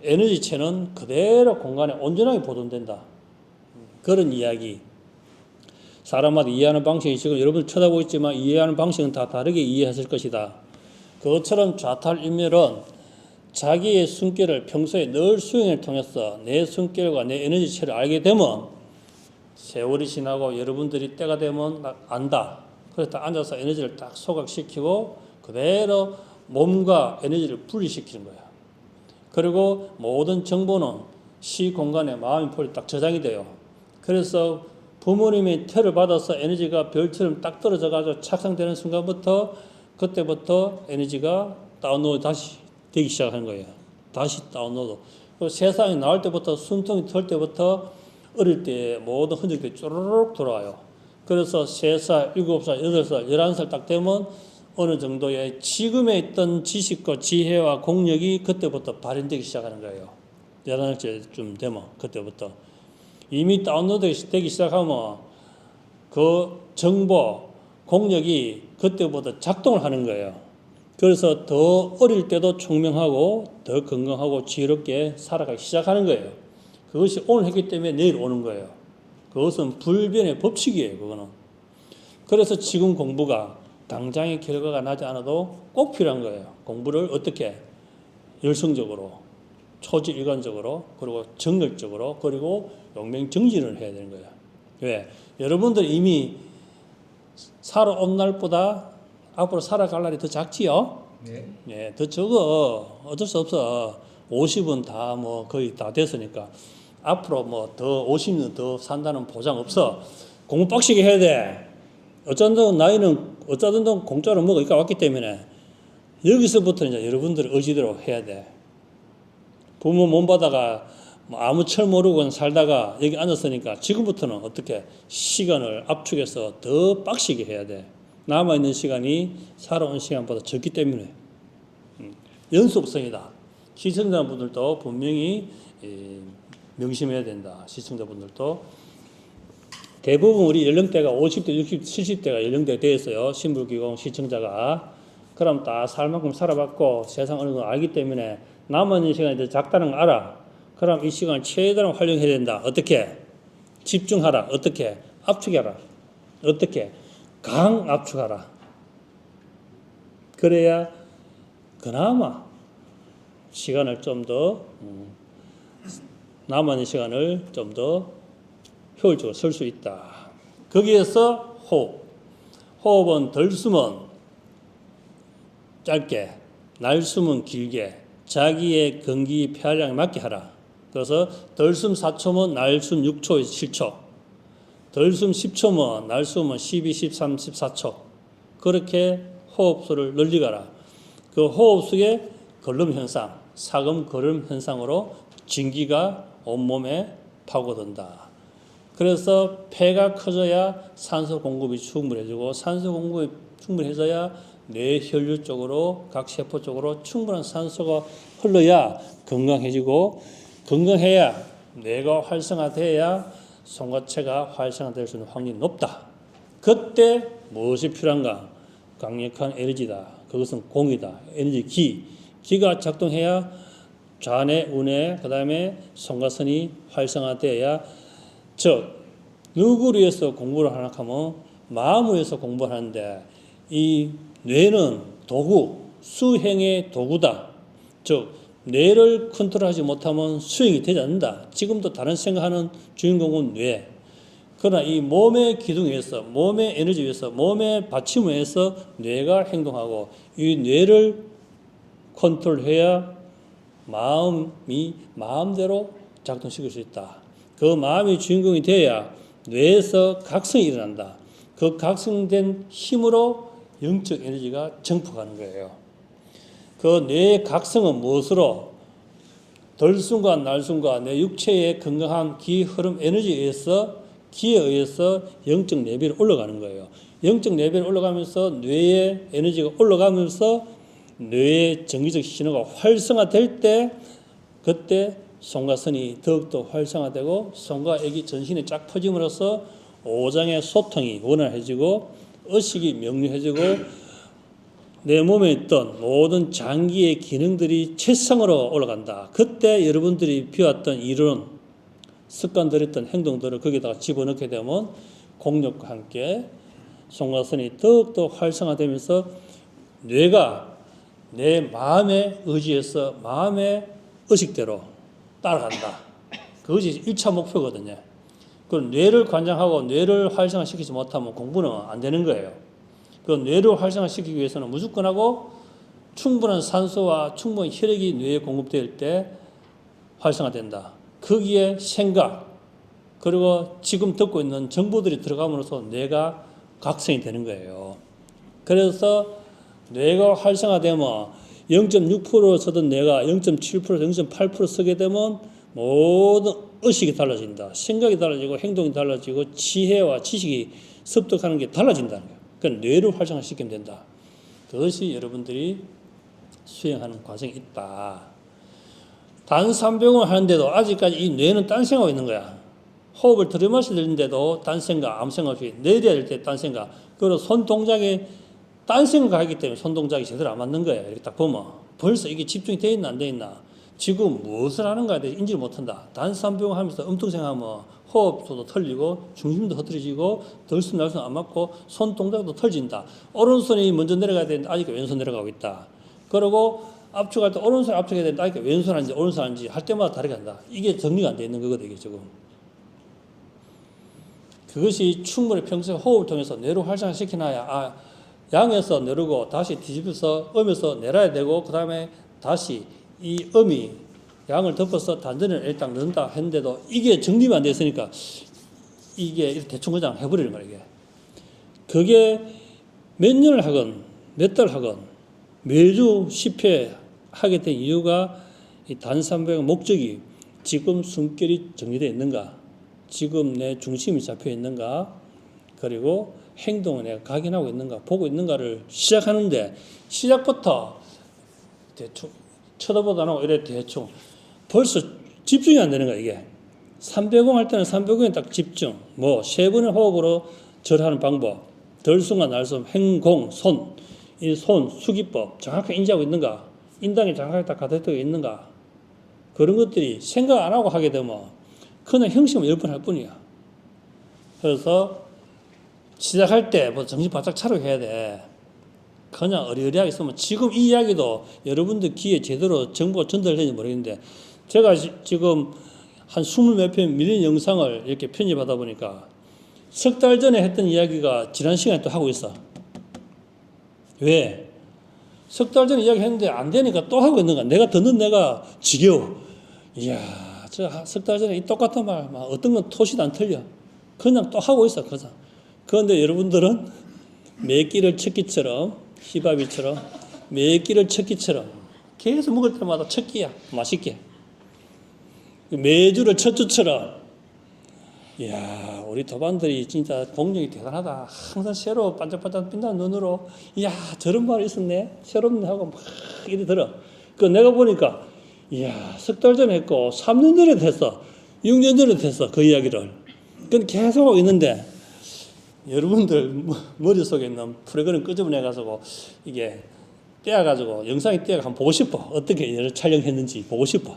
에너지체는 그대로 공간에 온전하게 보존된다. 그런 이야기. 사람마다 이해하는 방식이 지금 여러분 쳐다보고 있지만 이해하는 방식은 다 다르게 이해했을 것이다. 그것처럼 좌탈일멸은 자기의 숨결을 평소에 늘 수행을 통해서 내 숨결과 내 에너지체를 알게 되면 세월이 지나고 여러분들이 때가 되면 안다. 그래서 딱 앉아서 에너지를 딱 소각시키고 그대로 몸과 에너지를 분리시키는 거야. 그리고 모든 정보는 시 공간에 마음의 폴이 딱 저장이 돼요. 그래서 부모님의 태를 받아서 에너지가 별처럼 딱 떨어져 가지고 착상되는 순간부터 그때부터 에너지가 다운로드 다시 되기 시작하는 거예요. 다시 다운로드. 세상에 나올 때부터 숨통이 털 때부터 어릴 때 모든 흔적들이 쪼르륵 돌아와요. 그래서 3살, 7살, 8살, 11살 딱 되면 어느 정도의 지금에 있던 지식과 지혜와 공력이 그때부터 발현되기 시작하는 거예요. 11살쯤 되면 그때부터. 이미 다운로드 되기 시작하면 그 정보, 공력이 그때부터 작동을 하는 거예요. 그래서 더 어릴 때도 총명하고 더 건강하고 지혜롭게 살아가기 시작하는 거예요. 그것이 오늘 했기 때문에 내일 오는 거예요. 그것은 불변의 법칙이에요. 그거는. 그래서 지금 공부가 당장의 결과가 나지 않아도 꼭 필요한 거예요. 공부를 어떻게 열성적으로, 초지일관적으로, 그리고 정열적으로, 그리고 용맹정진을 해야 되는 거예요. 왜? 여러분들 이미 살아온 날보다 앞으로 살아갈 날이 더 작지요? 네. 예, 더 적어. 어쩔 수 없어. 50은 다 뭐 거의 다 됐으니까. 앞으로 뭐 더 50년 더 산다는 보장 없어. 공부 빡시게 해야 돼. 어쩌든 나이는 어쩌든 공짜로 먹으니까 왔기 때문에 여기서부터 이제 여러분들 의지대로 해야 돼. 부모 몸 받아가 뭐 아무 철 모르고 그냥 살다가 여기 앉았으니까 지금부터는 어떻게 시간을 압축해서 더 빡시게 해야 돼. 남아있는 시간이 살아온 시간보다 적기 때문에. 연속성이다. 시청자분들도 분명히 명심해야 된다. 시청자분들도. 대부분 우리 연령대가 50대, 60대, 70대가 연령대가 되어 있어요. 신불기공 시청자가. 그럼 다 살 만큼 살아봤고 세상 어느 정도 알기 때문에 남아있는 시간이 더 작다는 걸 알아. 그럼 이 시간을 최대한 활용해야 된다. 어떻게? 집중하라. 어떻게? 압축해라. 어떻게? 강압축하라. 그래야 그나마 시간을 좀 더 남아있는 시간을 좀 더 효율적으로 쓸 수 있다. 거기에서 호흡. 호흡은 덜 숨은 짧게, 날 숨은 길게, 자기의 건기 폐활량에 맞게 하라. 그래서 덜 숨 4초면 날 숨 6초에서 7초, 덜 숨 10초면 날 숨은 12, 13, 14초. 그렇게 호흡수를 늘리가라. 그 호흡 속에 걸름 현상, 사금 걸음 현상으로 진기가 온몸에 파고든다. 그래서 폐가 커져야 산소 공급이 충분해지고 산소 공급이 충분해져야 뇌 혈류 쪽으로 각 세포 쪽으로 충분한 산소가 흘러야 건강해지고 건강해야 뇌가 활성화돼야 송화체가 활성화될 수 있는 확률이 높다. 그때 무엇이 필요한가? 강력한 에너지다. 그것은 공이다. 에너지 기. 기가 작동해야 좌뇌, 우뇌, 그 다음에 송화선이 활성화돼야 즉 누구를 위해서 공부를 하나 하면 마음을 위해서 공부를 하는데 이 뇌는 도구, 수행의 도구다. 즉 뇌를 컨트롤하지 못하면 수행이 되지 않는다. 지금도 다른 생각하는 주인공은 뇌. 그러나 이 몸의 기둥에 의해서, 몸의 에너지에 의해서, 몸의 받침에 의해서 뇌가 행동하고 이 뇌를 컨트롤해야 마음이 마음대로 작동시킬 수 있다. 그 마음이 주인공이 돼야 뇌에서 각성이 일어난다. 그 각성된 힘으로 영적 에너지가 증폭하는 거예요. 그 뇌의 각성은 무엇으로? 덜숨과 날숨과 내 육체의 건강한 기 흐름 에너지에 의해서 기에 의해서 영적 레벨이 올라가는 거예요. 영적 레벨이 올라가면서 뇌의 에너지가 올라가면서 뇌의 정기적 신호가 활성화될 때 그때 송화선이 더욱더 활성화되고 송화액이 전신에 쫙 퍼짐으로써 오장의 소통이 원활해지고 의식이 명료해지고 내 몸에 있던 모든 장기의 기능들이 최상으로 올라간다. 그때 여러분들이 배웠던 이론, 습관들였던 행동들을 거기다가 집어넣게 되면 공력과 함께 송화선이 더욱더 활성화되면서 뇌가 내 마음의 의지에서 마음의 의식대로 따라간다. 그것이 1차 목표거든요. 그럼 뇌를 관장하고 뇌를 활성화시키지 못하면 공부는 안 되는 거예요. 그 뇌를 활성화시키기 위해서는 무조건 하고 충분한 산소와 충분한 혈액이 뇌에 공급될 때 활성화된다. 거기에 생각 그리고 지금 듣고 있는 정보들이 들어감으로써 뇌가 각성이 되는 거예요. 그래서 뇌가 활성화되면 0.6% 쓰던 뇌가 0.7%, 0.8% 쓰게 되면 모든 의식이 달라진다. 생각이 달라지고 행동이 달라지고 지혜와 지식이 습득하는 게 달라진다는 거예요. 그러니까 뇌를 활성화시키면 된다. 그것이 여러분들이 수행하는 과정이 있다. 단산병을 하는데도 아직까지 이 뇌는 딴 생각하고 있는 거야. 호흡을 들이마셔야 되는데도 딴 생각, 아무 생각 없이 내려야 될 때 딴 생각. 그리고 손 동작에 딴 생각을 하기 때문에 손 동작이 제대로 안 맞는 거예요. 이렇게 딱 보면 벌써 이게 집중이 돼 있나 안 돼 있나. 지금 무엇을 하는가에 대해서 인지를 못한다. 단산병을 하면서 엄청 생각하면 호흡도 틀리고 중심도 흐트러지고 덜숨 날숨 안 맞고 손 동작도 틀어진다. 오른손이 먼저 내려가야 되는데 아직 왼손 내려가고 있다. 그리고 압축할 때 오른손 압축해야 되는데 아직 왼손 하는지 오른손 하는지 할 때마다 다르게 한다. 이게 정리가 안 돼 있는 거거든요. 이게 지금. 그것이 충분히 평소에 호흡을 통해서 뇌로 활성화시켜놔야 양에서 내려고 다시 뒤집어서 음에서 내려야 되고 그 다음에 다시 이 음이 양을 덮어서 단전을 일단 넣는다 했는데도 이게 정리가 안 됐으니까 이게 대충 그냥 해버리는 거예요. 이게. 그게 몇 년을 하건 몇 달 하건 매주 10회 하게 된 이유가 이 단산병의 목적이 지금 숨결이 정리되어 있는가? 지금 내 중심이 잡혀 있는가? 그리고 행동을 내가 각인하고 있는가? 보고 있는가를 시작하는데 시작부터 대충 쳐다보도 안 하고 이래 대충 벌써 집중이 안 되는 거야 이게. 300원 할 때는 300원에 딱 집중. 뭐 세 번의 호흡으로 절하는 방법. 덜숨과 날숨, 행공, 손. 이 손, 수기법 정확하게 인지하고 있는가? 인당이 정확하게 딱 가득되어 있는가? 그런 것들이 생각 안 하고 하게 되면 그냥 형식만 10번 할 뿐이야. 그래서 시작할 때 뭐 정신 바짝 차리고 해야 돼. 그냥 어리어리하게 있으면 지금 이 이야기도 여러분들 귀에 제대로 정보가 전달되는지 모르겠는데 제가 지금 한 20몇 편 밀린 영상을 이렇게 편집하다 보니까 석 달 전에 했던 이야기가 지난 시간에 또 하고 있어. 왜? 석 달 전에 이야기 했는데 안 되니까 또 하고 있는 거야. 내가 듣는 내가 지겨워. 이야, 저 석 달 전에 이 똑같은 말, 막 어떤 건 토시도 안 틀려. 그냥 또 하고 있어, 그냥. 그런데 여러분들은 매끼를 쳤기처럼, 히바비처럼, 매끼를 쳤기처럼 계속 먹을 때마다 쳤기야, 맛있게. 매주를 첫 주처럼. 이야, 우리 도반들이 진짜 공력이 대단하다. 항상 새로 반짝반짝 빛나는 눈으로, 이야, 저런 말이 있었네? 새롭네? 하고 막 이래 들어. 그 내가 보니까, 이야, 석 달 전에 했고, 3년 전에도 했어. 6년 전에도 했어. 그 이야기를. 그건 계속 하고 있는데, 여러분들 머릿속에 있는 프로그램 끄집어내가지고, 이게 떼어가지고, 영상이 떼어가 한번 보고 싶어. 어떻게 얘를 촬영했는지 보고 싶어.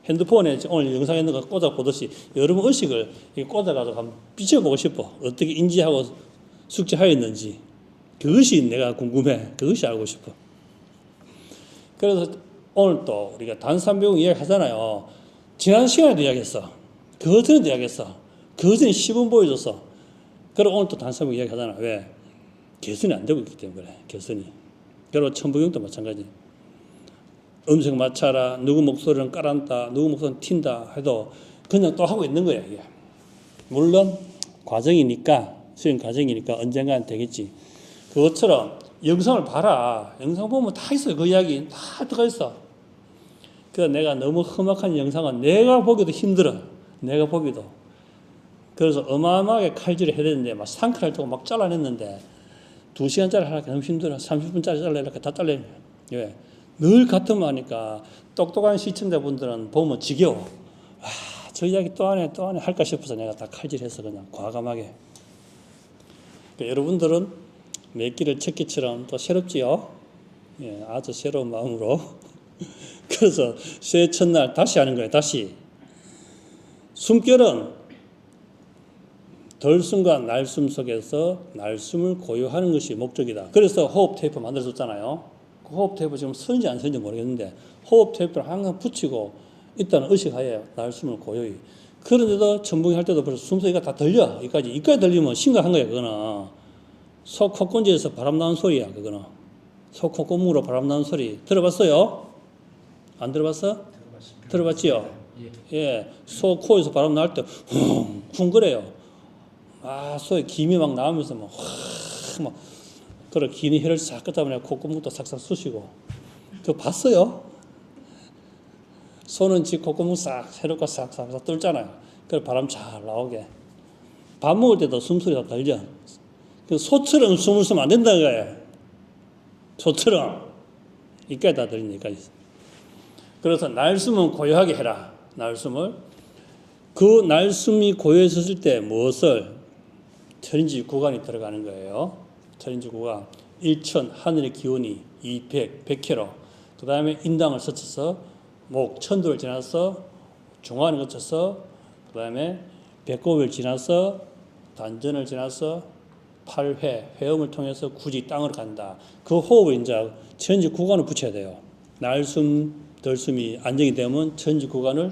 핸드폰에 오늘 영상 있는 거 꽂아 보듯이 여러분 의식을 꽂아가지고 한번 비춰보고 싶어. 어떻게 인지하고 숙지하였는지. 그것이 내가 궁금해. 그것이 알고 싶어. 그래서 오늘 또 우리가 단삼배ung 이야기 하잖아요. 지난 시간에도 이야기했어. 그 전에도 이야기했어. 그 전에 시범 보여줬어. 그리고 오늘 또 단삼배ung 이야기 하잖아. 왜? 개선이 안 되고 있기 때문에 그래. 개선이. 그리고 천부경도 마찬가지. 음색 맞춰라, 누구 목소리는 깔았다, 누구 목소리는 튄다 해도 그냥 또 하고 있는 거야, 이게. 물론, 과정이니까, 수행 과정이니까 언젠가는 되겠지. 그것처럼 영상을 봐라. 영상 보면 다 있어요. 그 이야기 다 들어가 있어. 그래서 내가 너무 험악한 영상은 내가 보기도 힘들어. 내가 보기도. 그래서 어마어마하게 칼질을 해야 되는데, 막 상클할 때고 막 잘라냈는데, 2시간짜리 하려니까 너무 힘들어. 30분짜리 잘라내니까 다 잘라내. 왜? 늘 같은 말 하니까 똑똑한 시청자분들은 보면 지겨워. 아, 저 이야기 또 하네 할까 싶어서 내가 다 칼질해서 그냥 과감하게. 그러니까 여러분들은 매끼를 쳤기처럼 또 새롭지요? 예, 아주 새로운 마음으로. 그래서 새해 첫날 다시 하는 거예요. 다시. 숨결은 덜숨과 날숨 속에서 날숨을 고요하는 것이 목적이다. 그래서 호흡 테이프 만들어줬잖아요. 호흡 테이프 지금 쓰는지 안 쓰는지 모르겠는데 호흡 테이프를 항상 붙이고 일단 의식하에 날숨을 고요히. 그런데도 천부경 할 때도 벌써 숨소리가 다 들려. 여기까지 들리면 심각한 거야. 그거는 속 콧건지에서 바람 나는 소리야. 그거는 속 콧구멍으로 바람 나는 소리 들어봤어요? 안 들어봤어? 들어봤지요? 예, 속 코에서 바람 나올 때 쿵쿵 그래요. 아, 소리 김이 막 나오면서 막 그래, 긴 혀를 싹 끄다 보니 콧구멍도 싹싹 쑤시고. 그거 봤어요? 손은 지 콧구멍 싹, 새롭고 싹싹 뚫잖아요. 그래, 바람 잘 나오게. 밥 먹을 때도 숨소리가 들려. 소처럼 숨을 쉬면 안 된다는 거예요. 소처럼. 이까지 다 들리니까. 그래서 날숨은 고요하게 해라. 날숨을. 그 날숨이 고요해졌을 때 무엇을? 천인지 구간이 들어가는 거예요. 천인지 구간 1천 하늘의 기온이 200, 100km. 그 다음에 인당을 거쳐서 목, 천도를 지나서 중환을 거쳐서 그 다음에 배꼽을 지나서 단전을 지나서 8회, 회음을 통해서 굳이 땅으로 간다. 그 호흡을 이제 천인지 구간을 붙여야 돼요. 날숨, 덜숨이 안정이 되면 천인지 구간을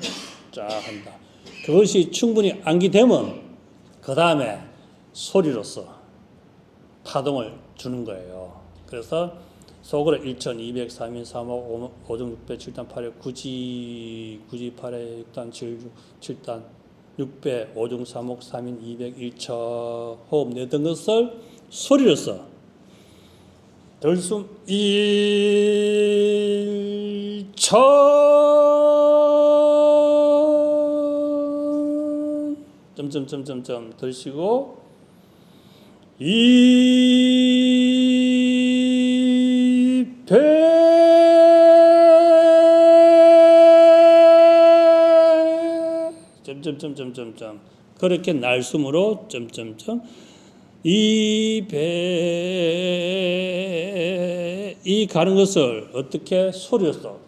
쫙 한다. 그것이 충분히 안기되면 그 다음에 소리로서 파동을 주는 거예요. 그래서 속으로 1,200, 3인, 3호, 5중, 6배, 7단, 8회, 9지, 8회, 6단, 7단, 6배, 5중, 3호, 3인, 200, 1차 호흡 내던 것을 소리로서 덜숨 1차 점점점점점 들으시고 이 배 점점점점점점 그렇게 날숨으로 점점점 이 배 이 가는 것을 어떻게 소리로써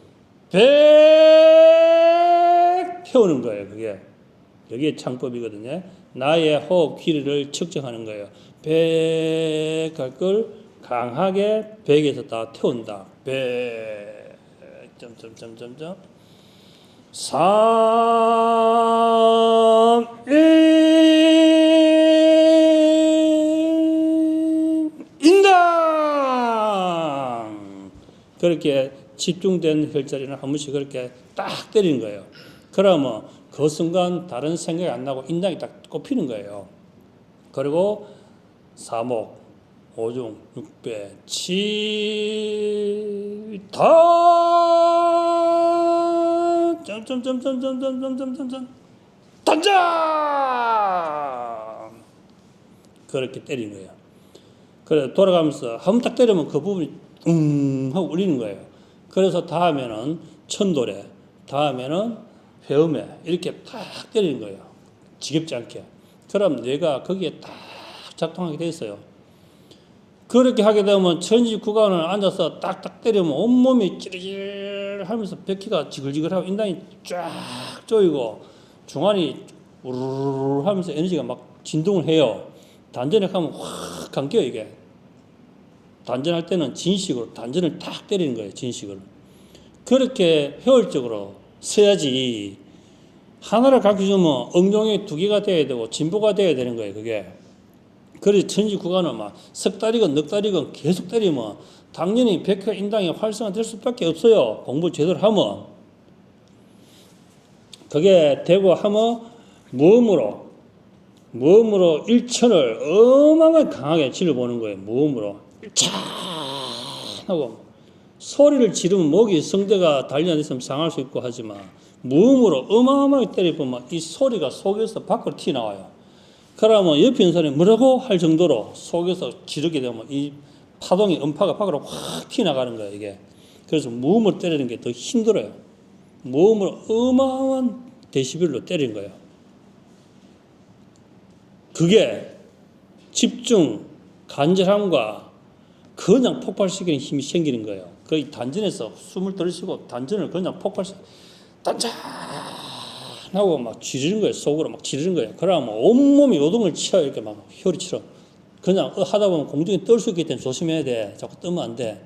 배 태우는 거예요. 그게 창법이거든요. 나의 호흡 길이를 측정하는 거예요. 배 갈 걸 강하게 백에서 다 태운다. 배 점점점점점 3, 1 인당 그렇게 집중된 혈자리는 한 번씩 그렇게 딱 때리는 거예요. 그러면 그 순간 다른 생각이 안 나고 인당이 딱 꼽히는 거예요. 그리고 사목, 오중, 육배, 치다 점점점점점점점점점 단장 그렇게 때리는 거예요. 그래 돌아가면서 한 번 딱 때리면 그 부분이 하고 울리는 거예요. 그래서 다음에는 천도래, 다음에는 회음에 이렇게 딱 때리는 거예요. 지겹지 않게. 그럼 뇌가 거기에 딱 작동하게 돼 있어요. 그렇게 하게 되면 천지 구간을 앉아서 딱딱 때리면 온몸이 찌릿 하면서 백희가 지글지글하고 인당이 쫙 조이고 중안이 우르르 하면서 에너지가 막 진동을 해요. 단전에 가면 확 감겨요, 이게. 단전할 때는 진식으로 단전을 딱 때리는 거예요, 진식으로. 그렇게 효율적으로 써야지. 하나를 가르쳐주면 응용이 2개가 돼야 되고 진보가 돼야 되는 거예요, 그게. 그래서 천지 구간을 막 석 달이건 넉 달이건 계속 때리면 당연히 백회 인당이 활성화될 수밖에 없어요. 공부 제대로 하면. 그게 되고 하면 무음으로 일천을 어마어마하게 강하게 질러보는 거예요. 무음으로 차 하고 소리를 지르면 목이 성대가 단련이 안 있으면 상할 수 있고 하지만 무음으로 어마어마하게 때려보면 이 소리가 속에서 밖으로 튀어나와요. 그러면 옆에 있는 사람이 뭐라고 할 정도로 속에서 지르게 되면 이 파동이 음파가 밖으로 확 튀어나가는 거예요, 이게. 그래서 무음으로 때리는 게 더 힘들어요. 무음으로 어마어마한 데시벨로 때리는 거예요. 그게 집중, 간절함과 그냥 폭발시키는 힘이 생기는 거예요. 그 단전에서 숨을 들이쉬고 단전을 그냥 단전하고 막 지르는 거예요. 속으로 막 지르는 거예요. 그러면 온몸이 요동을 치어 이렇게 막 혈이처럼. 그냥 하다 보면 공중에 뜰 수 있기 때문에 조심해야 돼. 자꾸 뜨면 안 돼.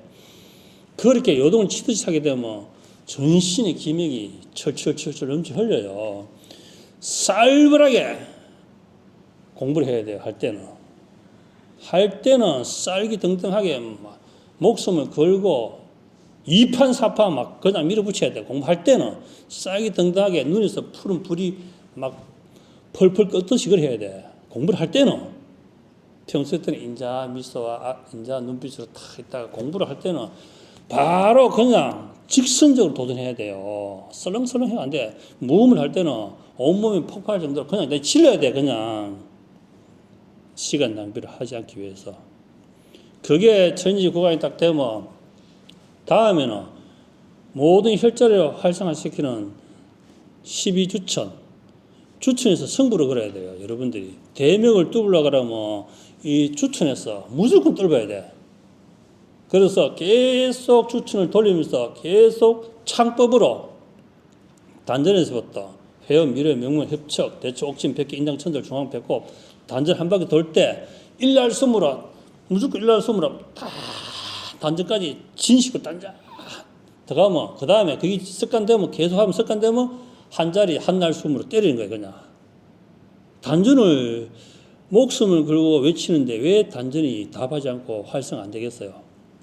그렇게 요동을 치듯이 하게 되면 전신의 기맥이 철철철철 넘쳐 흘려요. 쌀벌하게 공부를 해야 돼요. 할 때는 쌀기등등하게 막 목숨을 걸고 2판 4판 막 그냥 밀어붙여야 돼. 공부할 때는 쌀기등등하게 눈에서 푸른 불이 막 펄펄 끓듯이 그걸 해야 돼. 공부를 할 때는 평소 때는 인자 미소와 인자 눈빛으로 탁 있다가 공부를 할 때는 바로 그냥 직선적으로 도전해야 돼요. 설렁설렁 해야 안 돼. 모험을 할 때는 온몸이 폭발할 정도로 그냥 내 질러야 돼. 그냥 시간 낭비를 하지 않기 위해서. 그게 천지 구간이 딱 되면 다음에는 모든 혈자리를 활성화시키는 12주천 주천에서 승부를 걸어야 돼요. 여러분들이 대명을 뚫으려고 그러면 이 주천에서 무조건 뚫어야 돼. 그래서 계속 주천을 돌리면서 계속 창법으로 단전에서부터 회원, 미래, 명문, 협척, 대처, 옥진, 백기, 인당, 천절, 중앙, 배꼽 단전 한 바퀴 돌 때 일날숨으로 무조건 일날숨으로 다 단전까지 진식으로 단전 들어가면 그 다음에 그게 습관되면 계속하면 습관되면 한 자리 한 날 숨으로 때리는 거예요. 그냥 단전을 목숨을 걸고 외치는데 왜 단전이 답하지 않고 활성 안 되겠어요?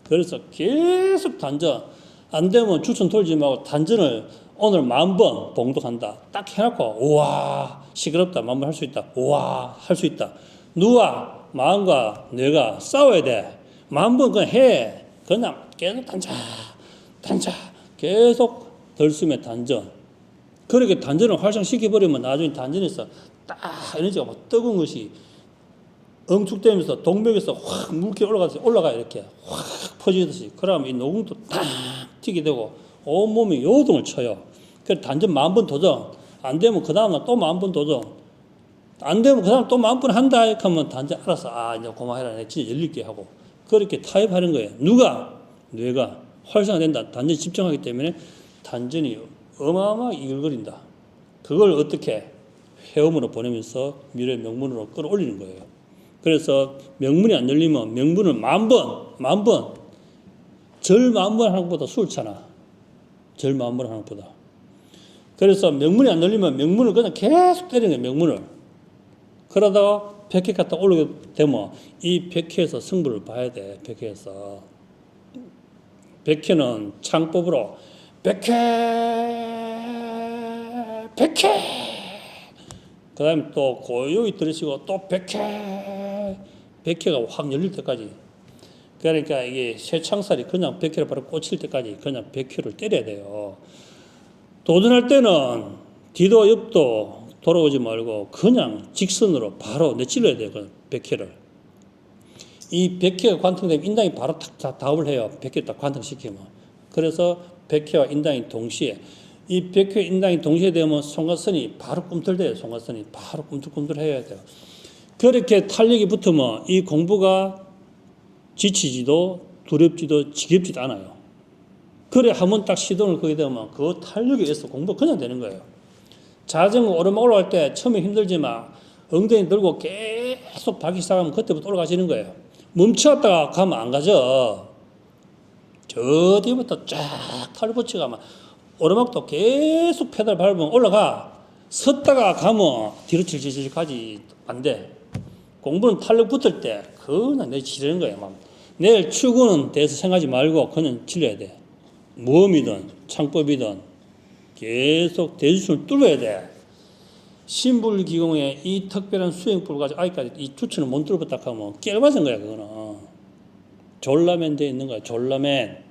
그래서 계속 단전 안 되면 주천 돌지 말고 단전을 오늘 10,000번 봉독한다. 딱 해놓고 우와 시끄럽다. 10,000번 할 수 있다. 우와 할 수 있다. 누가 마음과 뇌가 싸워야 돼. 10,000번 그냥 해. 그냥 계속 단자 계속 덜숨의 단전 그렇게 단전을 활성시켜버리면 나중에 단전에서 딱 에너지가 막 뜨거운 것이 응축되면서 동맥에서 확 물기 올라가 이렇게 확 퍼지듯이. 그러면 이 노궁도 딱 튀게 되고 온몸이 요동을 쳐요. 그래서 단전 10,000번 도전. 안 되면 그 다음날 또 10,000번 도전. 안 되면 그 다음 또 10,000번 한다 하면 단전 알아서 이제 고마해라. 내가 진짜 열릴게 하고. 그렇게 타협하는 거예요. 누가? 뇌가 활성화된다. 단전에 집중하기 때문에 단전이 어마어마하게 이글거린다. 그걸 어떻게? 회음으로 보내면서 미래 명문으로 끌어올리는 거예요. 그래서 명문이 안 열리면 명문을 10,000번, 절 10,000번 하는 것보다 수월찮아. 절 10,000번 하는 것보다. 그래서 명문이 안 열리면 명문을 그냥 계속 때리는 거예요, 명문을. 그러다가 100회 갖다 올리게 되면 이 100회에서 승부를 봐야 돼, 100회에서. 100회는 창법으로 100회! 그 다음에 또 고요히 들으시고 또 100회가 확 열릴 때까지. 그러니까 이게 쇠창살이 그냥 100회를 바로 꽂힐 때까지 그냥 100회를 때려야 돼요. 도전할 때는 뒤도 옆도 돌아오지 말고 그냥 직선으로 바로 내찔러야 돼요. 100회를. 이 100회가 관통되면 인당이 바로 딱 답을 해요. 100회 딱 관통시키면. 그래서 100회와 인당이 동시에. 이 100회 인당이 동시에 되면 송가선이 바로 꿈틀대요. 송가선이 바로 꿈틀꿈틀 해야 돼요. 그렇게 탄력이 붙으면 이 공부가 지치지도 두렵지도 지겹지도 않아요. 그래 한번 딱 시동을 거게 되면 그 탄력에 의해서 공부가 그냥 되는 거예요. 자전거 오르막 올라갈 때 처음에 힘들지만 엉덩이 들고 계속 밟기 시작하면 그때부터 올라가시는 거예요. 멈췄다가 가면 안 가죠. 저 뒤부터 쫙 탈 붙여가면 오르막도 계속 페달 밟으면 올라가. 섰다가 가면 뒤로 칠칠칠 가지 안 돼. 공부는 탄력 붙을 때 그냥 내 지르는 거예요. 내일 출근은 대해서 생각하지 말고 그냥 질러야 돼. 모험이든 창법이든 계속 대주sun을 뚫어야 돼. 신불기공의 이 특별한 수행법을 가지고 아직까지 이 주춘을 못 뚫었다 하면 깨알맞은 거야. 그거는 졸라맨 돼 있는 거야. 졸라맨.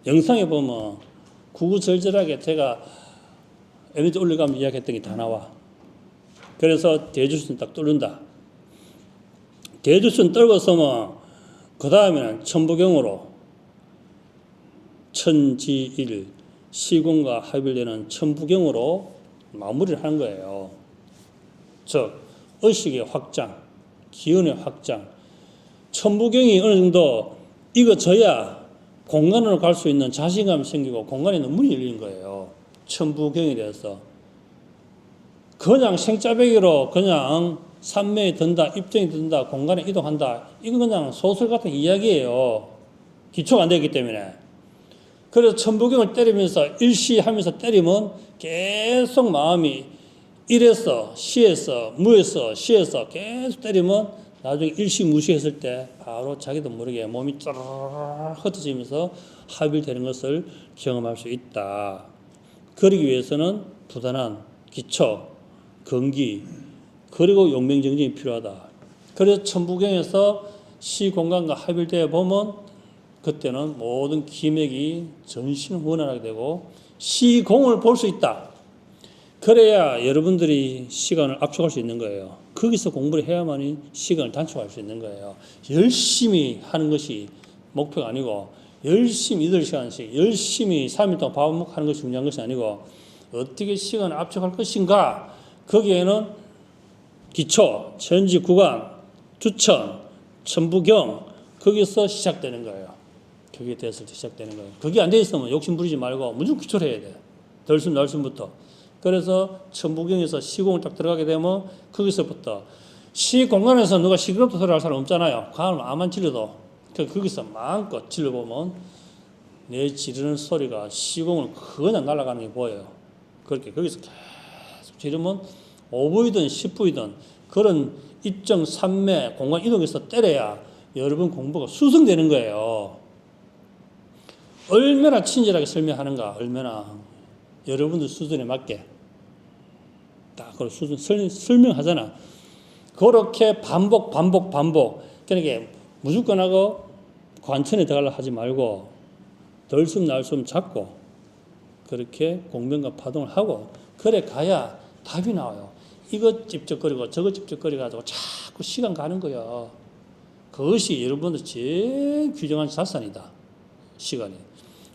영상에 보면 구구절절하게 제가 에너지 올려가면 이야기했던 게 다 나와. 그래서 대주sun 딱 뚫는다. 대주sun 떨궜으면 그 다음에는 천부경으로 천지일 시공과 합일되는 천부경으로 마무리를 하는 거예요. 즉 의식의 확장, 기운의 확장. 천부경이 어느 정도 익어져야 공간으로 갈 수 있는 자신감이 생기고 공간에 있는 문이 열리는 거예요. 천부경에 대해서. 그냥 생짜배기로 그냥 산매에 든다, 입정이 든다, 공간에 이동한다. 이건 그냥 소설 같은 이야기예요. 기초가 안 되기 때문에. 그래서 천부경을 때리면서 일시하면서 때리면 계속 마음이 일에서 시에서 무에서 시에서 계속 때리면 나중에 일시무시했을 때 바로 자기도 모르게 몸이 쩌르르 흩어지면서 합일되는 것을 경험할 수 있다. 그러기 위해서는 부단한 기초, 건기, 그리고 용맹정진이 필요하다. 그래서 천부경에서 시공간과 합일되어 보면 그때는 모든 기맥이 전신 원활하게 되고 시공을 볼 수 있다. 그래야 여러분들이 시간을 압축할 수 있는 거예요. 거기서 공부를 해야만이 시간을 단축할 수 있는 거예요. 열심히 하는 것이 목표가 아니고 열심히 8시간씩 열심히 3일 동안 밥 먹고 하는 것이 중요한 것이 아니고 어떻게 시간을 압축할 것인가. 거기에는 기초, 천지 구간, 주천, 천부경 거기서 시작되는 거예요. 그게 됐을 때 시작되는 거예요. 그게 안 돼 있으면 욕심 부리지 말고 무조건 기초를 해야 돼요. 덜숨 날숨부터. 그래서 천부경에서 시공을 딱 들어가게 되면 거기서부터 시공간에서 누가 시끄럽다 소리 할 사람 없잖아요. 간을 아만 질러도 거기서 마음껏 질러보면 내 지르는 소리가 시공을 그냥 날아가는 게 보여요. 그렇게 거기서 계속 지르면 5부이든 10부이든 그런 입정, 산매, 공간 이동에서 때려야 여러분 공부가 수승되는 거예요. 얼마나 친절하게 설명하는가, 얼마나 여러분들 수준에 맞게 딱 그 수준 설명하잖아. 그렇게 반복. 그러니까 무조건 하고 관천에 들어가려 하지 말고 덜숨 날숨 잡고 그렇게 공명과 파동을 하고 그래 가야 답이 나와요. 이거 찝쩍거리고 저거 찝쩍거리 가지고 자꾸 시간 가는 거야. 그것이 여러분들 제일 귀중한 자산이다. 시간이.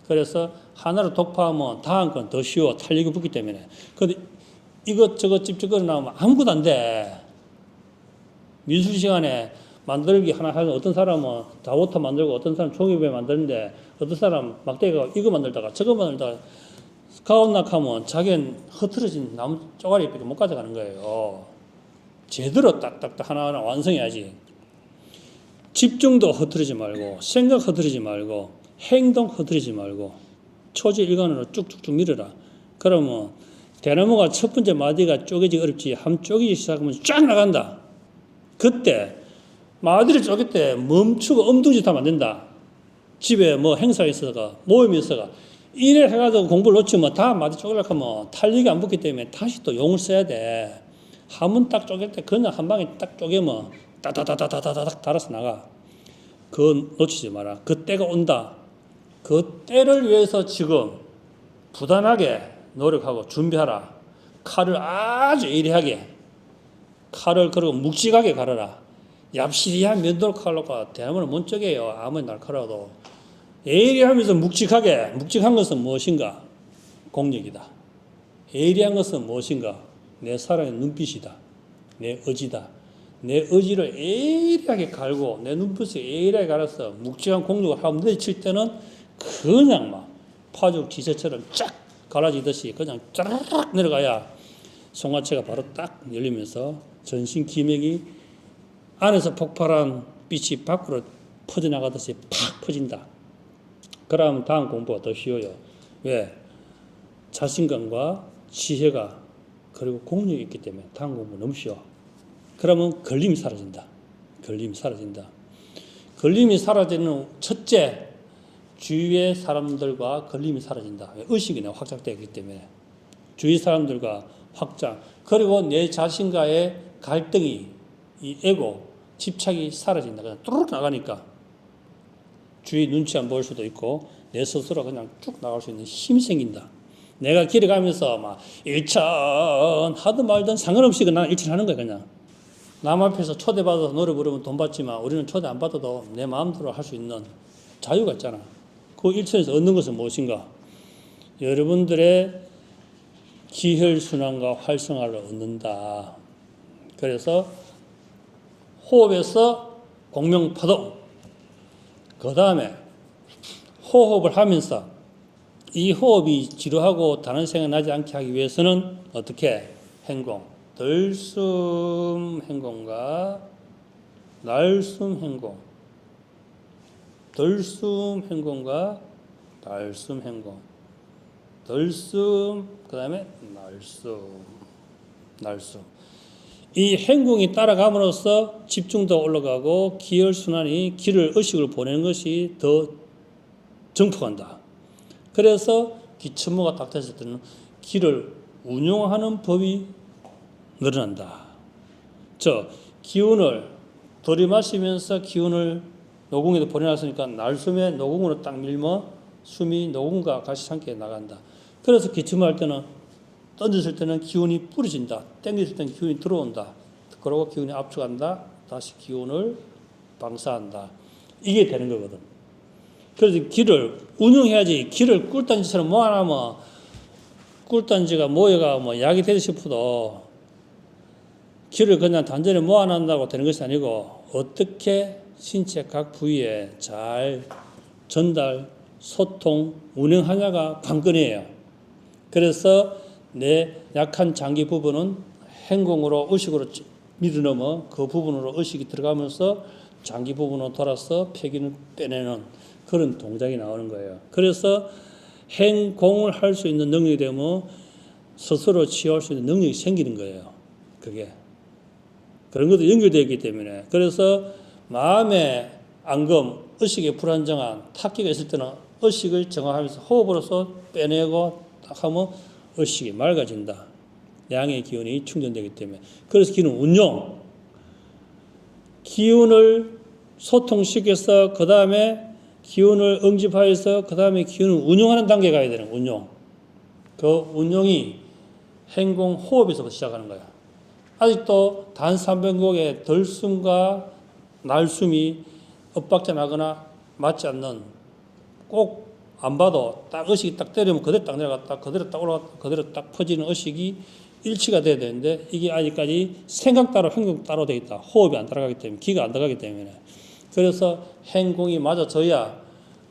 그래서 하나를 독파하면 다음 건 더 쉬워. 탄력이 붙기 때문에. 근데 이것저것 찝찝거리 나오면 아무것도 안 돼. 미술 시간에 만들기 하나 하면 어떤 사람은 다워터 만들고 어떤 사람은 종이배 만드는데 어떤 사람 막대기가 이거 만들다가 저거 만들다가 가온낙하면 자기는 흐트러진 나무 쪼가리밖에 못 가져가는 거예요. 제대로 딱딱딱 하나하나 완성해야지. 집중도 흐트리지 말고 생각 흐트리지 말고 행동 흐트리지 말고 초지일관으로 쭉쭉쭉 밀어라. 그러면 대나무가 첫 번째 마디가 쪼개지기 어렵지 한 쪼개기 시작하면 쫙 나간다. 그때 마디를 쪼갤 때 멈추고 엉뚱짓 하면 안 된다. 집에 뭐 행사가 있어가 모임이 있어가 이래 해가지고 공부를 놓치면 다 마디 쪼개려고 하면 탄력이 안 붙기 때문에 다시 또 용을 써야 돼. 한 번 딱 쪼갤 때 그냥 한 방에 딱 쪼개면 따다다다다다닥 달아서 나가. 그거 놓치지 마라. 그 때가 온다. 그 때를 위해서 지금 부단하게 노력하고 준비하라. 칼을 아주 예리하게 칼을 그리고 묵직하게 가르라. 얍실이한 면도로 칼로가 대나무는 못 쪼개요. 아무리 날카로워도. 예리하면서 묵직하게. 묵직한 것은 무엇인가? 공력이다. 예리한 것은 무엇인가? 내 사랑의 눈빛이다. 내 의지다. 내 의지를 예리하게 갈고 내 눈빛을 예리하게 갈아서 묵직한 공력을 하면 내칠 때는 그냥 막 파죽 지세처럼 쫙 갈아지듯이 그냥 쫙 내려가야 송화체가 바로 딱 열리면서 전신 기맥이 안에서 폭발한 빛이 밖으로 퍼져나가듯이 팍 퍼진다. 그러면 다음 공부가 더 쉬워요. 왜? 자신감과 지혜가 그리고 공력이 있기 때문에 다음 공부 너무 쉬워. 그러면 걸림이 사라진다. 걸림이 사라진다. 걸림이 사라지는 첫째, 주위의 사람들과 걸림이 사라진다. 의식이 확장되기 때문에. 주위 사람들과 확장. 그리고 내 자신과의 갈등이, 이 에고, 집착이 사라진다. 그냥 뚜루룩 나가니까. 주위 눈치 안 보일 수도 있고, 내 스스로 그냥 쭉 나갈 수 있는 힘이 생긴다. 내가 길에 가면서 막 일천 하든 말든 상관없이 나는 일천하는 거야, 그냥. 남 앞에서 초대받아서 노래 부르면 돈 받지만 우리는 초대 안 받아도 내 마음대로 할 수 있는 자유가 있잖아. 그 일천에서 얻는 것은 무엇인가? 여러분들의 기혈순환과 활성화를 얻는다. 그래서 호흡에서 공명파동. 그 다음에 호흡을 하면서 이 호흡이 지루하고 다른 생각 나지 않게 하기 위해서는 어떻게? 행공. 덜숨 행공과 날숨 행공. 덜숨 행공과 날숨 행공. 덜숨 그 다음에 날숨. 이 행공이 따라감으로써 집중도 올라가고 기혈순환이 기를 의식을 보내는 것이 더 증폭한다. 그래서 기천모가 딱 됐을 때는 기를 운용하는 법이 늘어난다. 기운을 들이마시면서 기운을 노궁에도 보내놨으니까 날숨에 노궁으로 딱 밀면 숨이 노궁과 같이 함께 나간다. 그래서 기침할 때는 던졌을 때는 기운이 뿌려진다. 땡겼을 때는 기운이 들어온다. 그러고 기운이 압축한다. 다시 기운을 방사한다. 이게 되는 거거든. 그래서 기를 운용해야지. 기를 꿀단지처럼 모아놓으면 꿀단지가 모여가 뭐 약이 되고 싶어도 기를 그냥 단전에 모아놓는다고 되는 것이 아니고 어떻게 신체 각 부위에 잘 전달, 소통, 운영하냐가 관건이에요. 그래서 내 약한 장기 부분은 행공으로 의식으로 밀어넣으면 그 부분으로 의식이 들어가면서 장기 부분으로 돌아서 폐기를 빼내는 그런 동작이 나오는 거예요. 그래서 행공을 할 수 있는 능력이 되면 스스로 치유할 수 있는 능력이 생기는 거예요. 그게. 그런 것도 연결되어 있기 때문에. 그래서 마음의 앙금, 의식의 불안정한 탁기가 있을 때는 의식을 정화하면서 호흡으로서 빼내고 딱 하면 의식이 맑아진다. 양의 기운이 충전되기 때문에. 그래서 기운은 운용. 기운을 소통시켜서 그 다음에 기운을 응집하여서 그 다음에 기운을 운용하는 단계에 가야 되는 운용. 그 운용이 행공 호흡에서부터 시작하는 거야. 아직도 단 300곡의 덜숨과 날숨이 엇박자 나거나 맞지 않는, 꼭 안 봐도 딱 의식이 딱 때리면 그대로 딱 내려갔다 그대로 딱 올라갔다 그대로 딱 퍼지는 의식이 일치가 돼야 되는데, 이게 아직까지 생각 따로 행동 따로 돼 있다. 호흡이 안 따라가기 때문에, 기가 안 들어가기 때문에. 그래서 행공이 맞아져야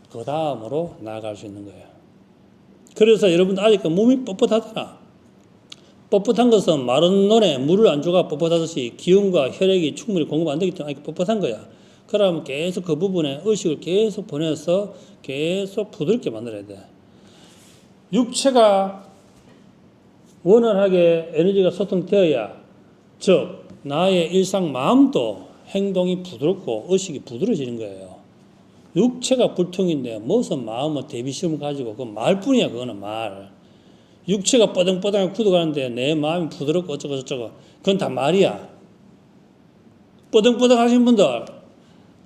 그 다음으로 나아갈 수 있는 거예요. 그래서 여러분들 아직 몸이 뻣뻣하잖아. 뻣뻣한 것은 마른 논에 물을 안 줘가 뻣뻣하듯이 기운과 혈액이 충분히 공급 안 되기 때문에 뻣뻣한 거야. 그러면 계속 그 부분에 의식을 계속 보내서 계속 부드럽게 만들어야 돼. 육체가 원활하게 에너지가 소통되어야, 즉 나의 일상 마음도 행동이 부드럽고 의식이 부드러워지는 거예요. 육체가 불통인데 무슨 마음은 대비심을 가지고, 그건 말뿐이야. 그거는 말. 육체가 뻐덩뻐덩하게 굳어가는데 내 마음이 부드럽고 어쩌고 저쩌고, 그건 다 말이야. 뻐덩뻐덩 하신 분들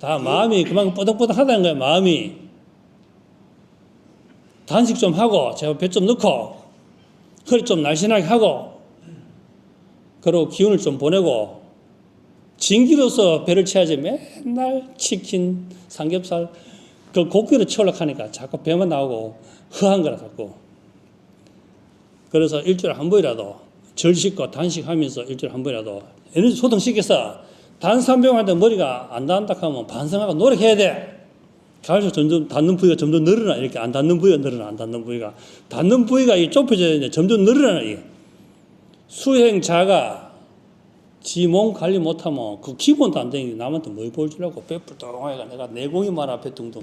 다 마음이 그만큼 뻐덩뻐덩하다는 거야. 마음이. 단식 좀 하고 제발 배 좀 넣고 허리 좀 날씬하게 하고, 그리고 기운을 좀 보내고, 진기로서 배를 채야지. 맨날 치킨, 삼겹살, 그 고기로 채우려고 하니까 자꾸 배만 나오고 허한 거라 자꾸. 그래서 일주일에 한 번이라도 절식과 단식하면서 일주일에 한 번이라도 에너지 소통시켜서, 단 300원한테 머리가 안 닿는다 하면 반성하고 노력해야 돼. 갈수록 점점 닿는 부위가 점점 늘어나. 이렇게 안 닿는 부위가 늘어나. 안 닿는 부위가. 닿는 부위가 좁혀져야 되는데 점점 늘어나. 이게. 수행자가 지 몸 관리 못하면 그 기본도 안 되는 게 남한테 뭘 보여주려고. 배불덩하니까 내가 내공이 많아. 배 둥둥.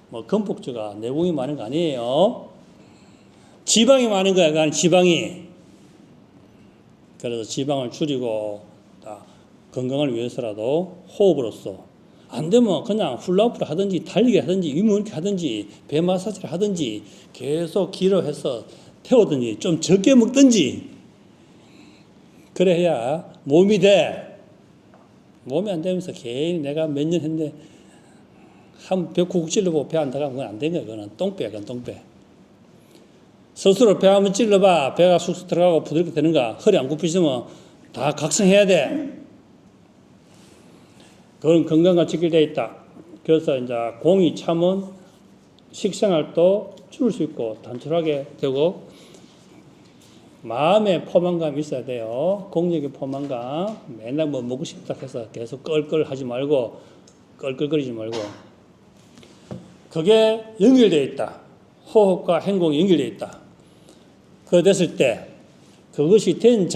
뭐 건폭주가 내공이 많은 거 아니에요. 지방이 많은 거야. 그 지방이. 그래서 지방을 줄이고 건강을 위해서라도 호흡으로써, 안 되면 그냥 훌라후프를 하든지 달리기 하든지 위문기 하든지 배 마사지를 하든지 계속 기로해서 태우든지 좀 적게 먹든지, 그래야 몸이 돼. 몸이 안 되면서 괜히 내가 몇 년 했는데 한 벽국 찔러보고 배 안 들어가면 그건 안 되는 거야. 그건 똥배야. 그건 똥배. 스스로 배 한번 찔러봐. 배가 쑥쑥 들어가고 부드럽게 되는가. 허리 안 굽히시면 다 각성해야 돼. 그건 건강과 직결되어 있다. 그래서 이제 공이 참은 식생활도 줄일 수 있고 단촐하게 되고, 마음의 포만감이 있어야 돼요. 공력의 포만감. 맨날 뭐 먹고 싶다 해서 계속 껄껄하지 말고, 껄껄거리지 말고. 그게 연결되어 있다. 호흡과 행동이 연결되어 있다. 그거 됐을 때 그것이 된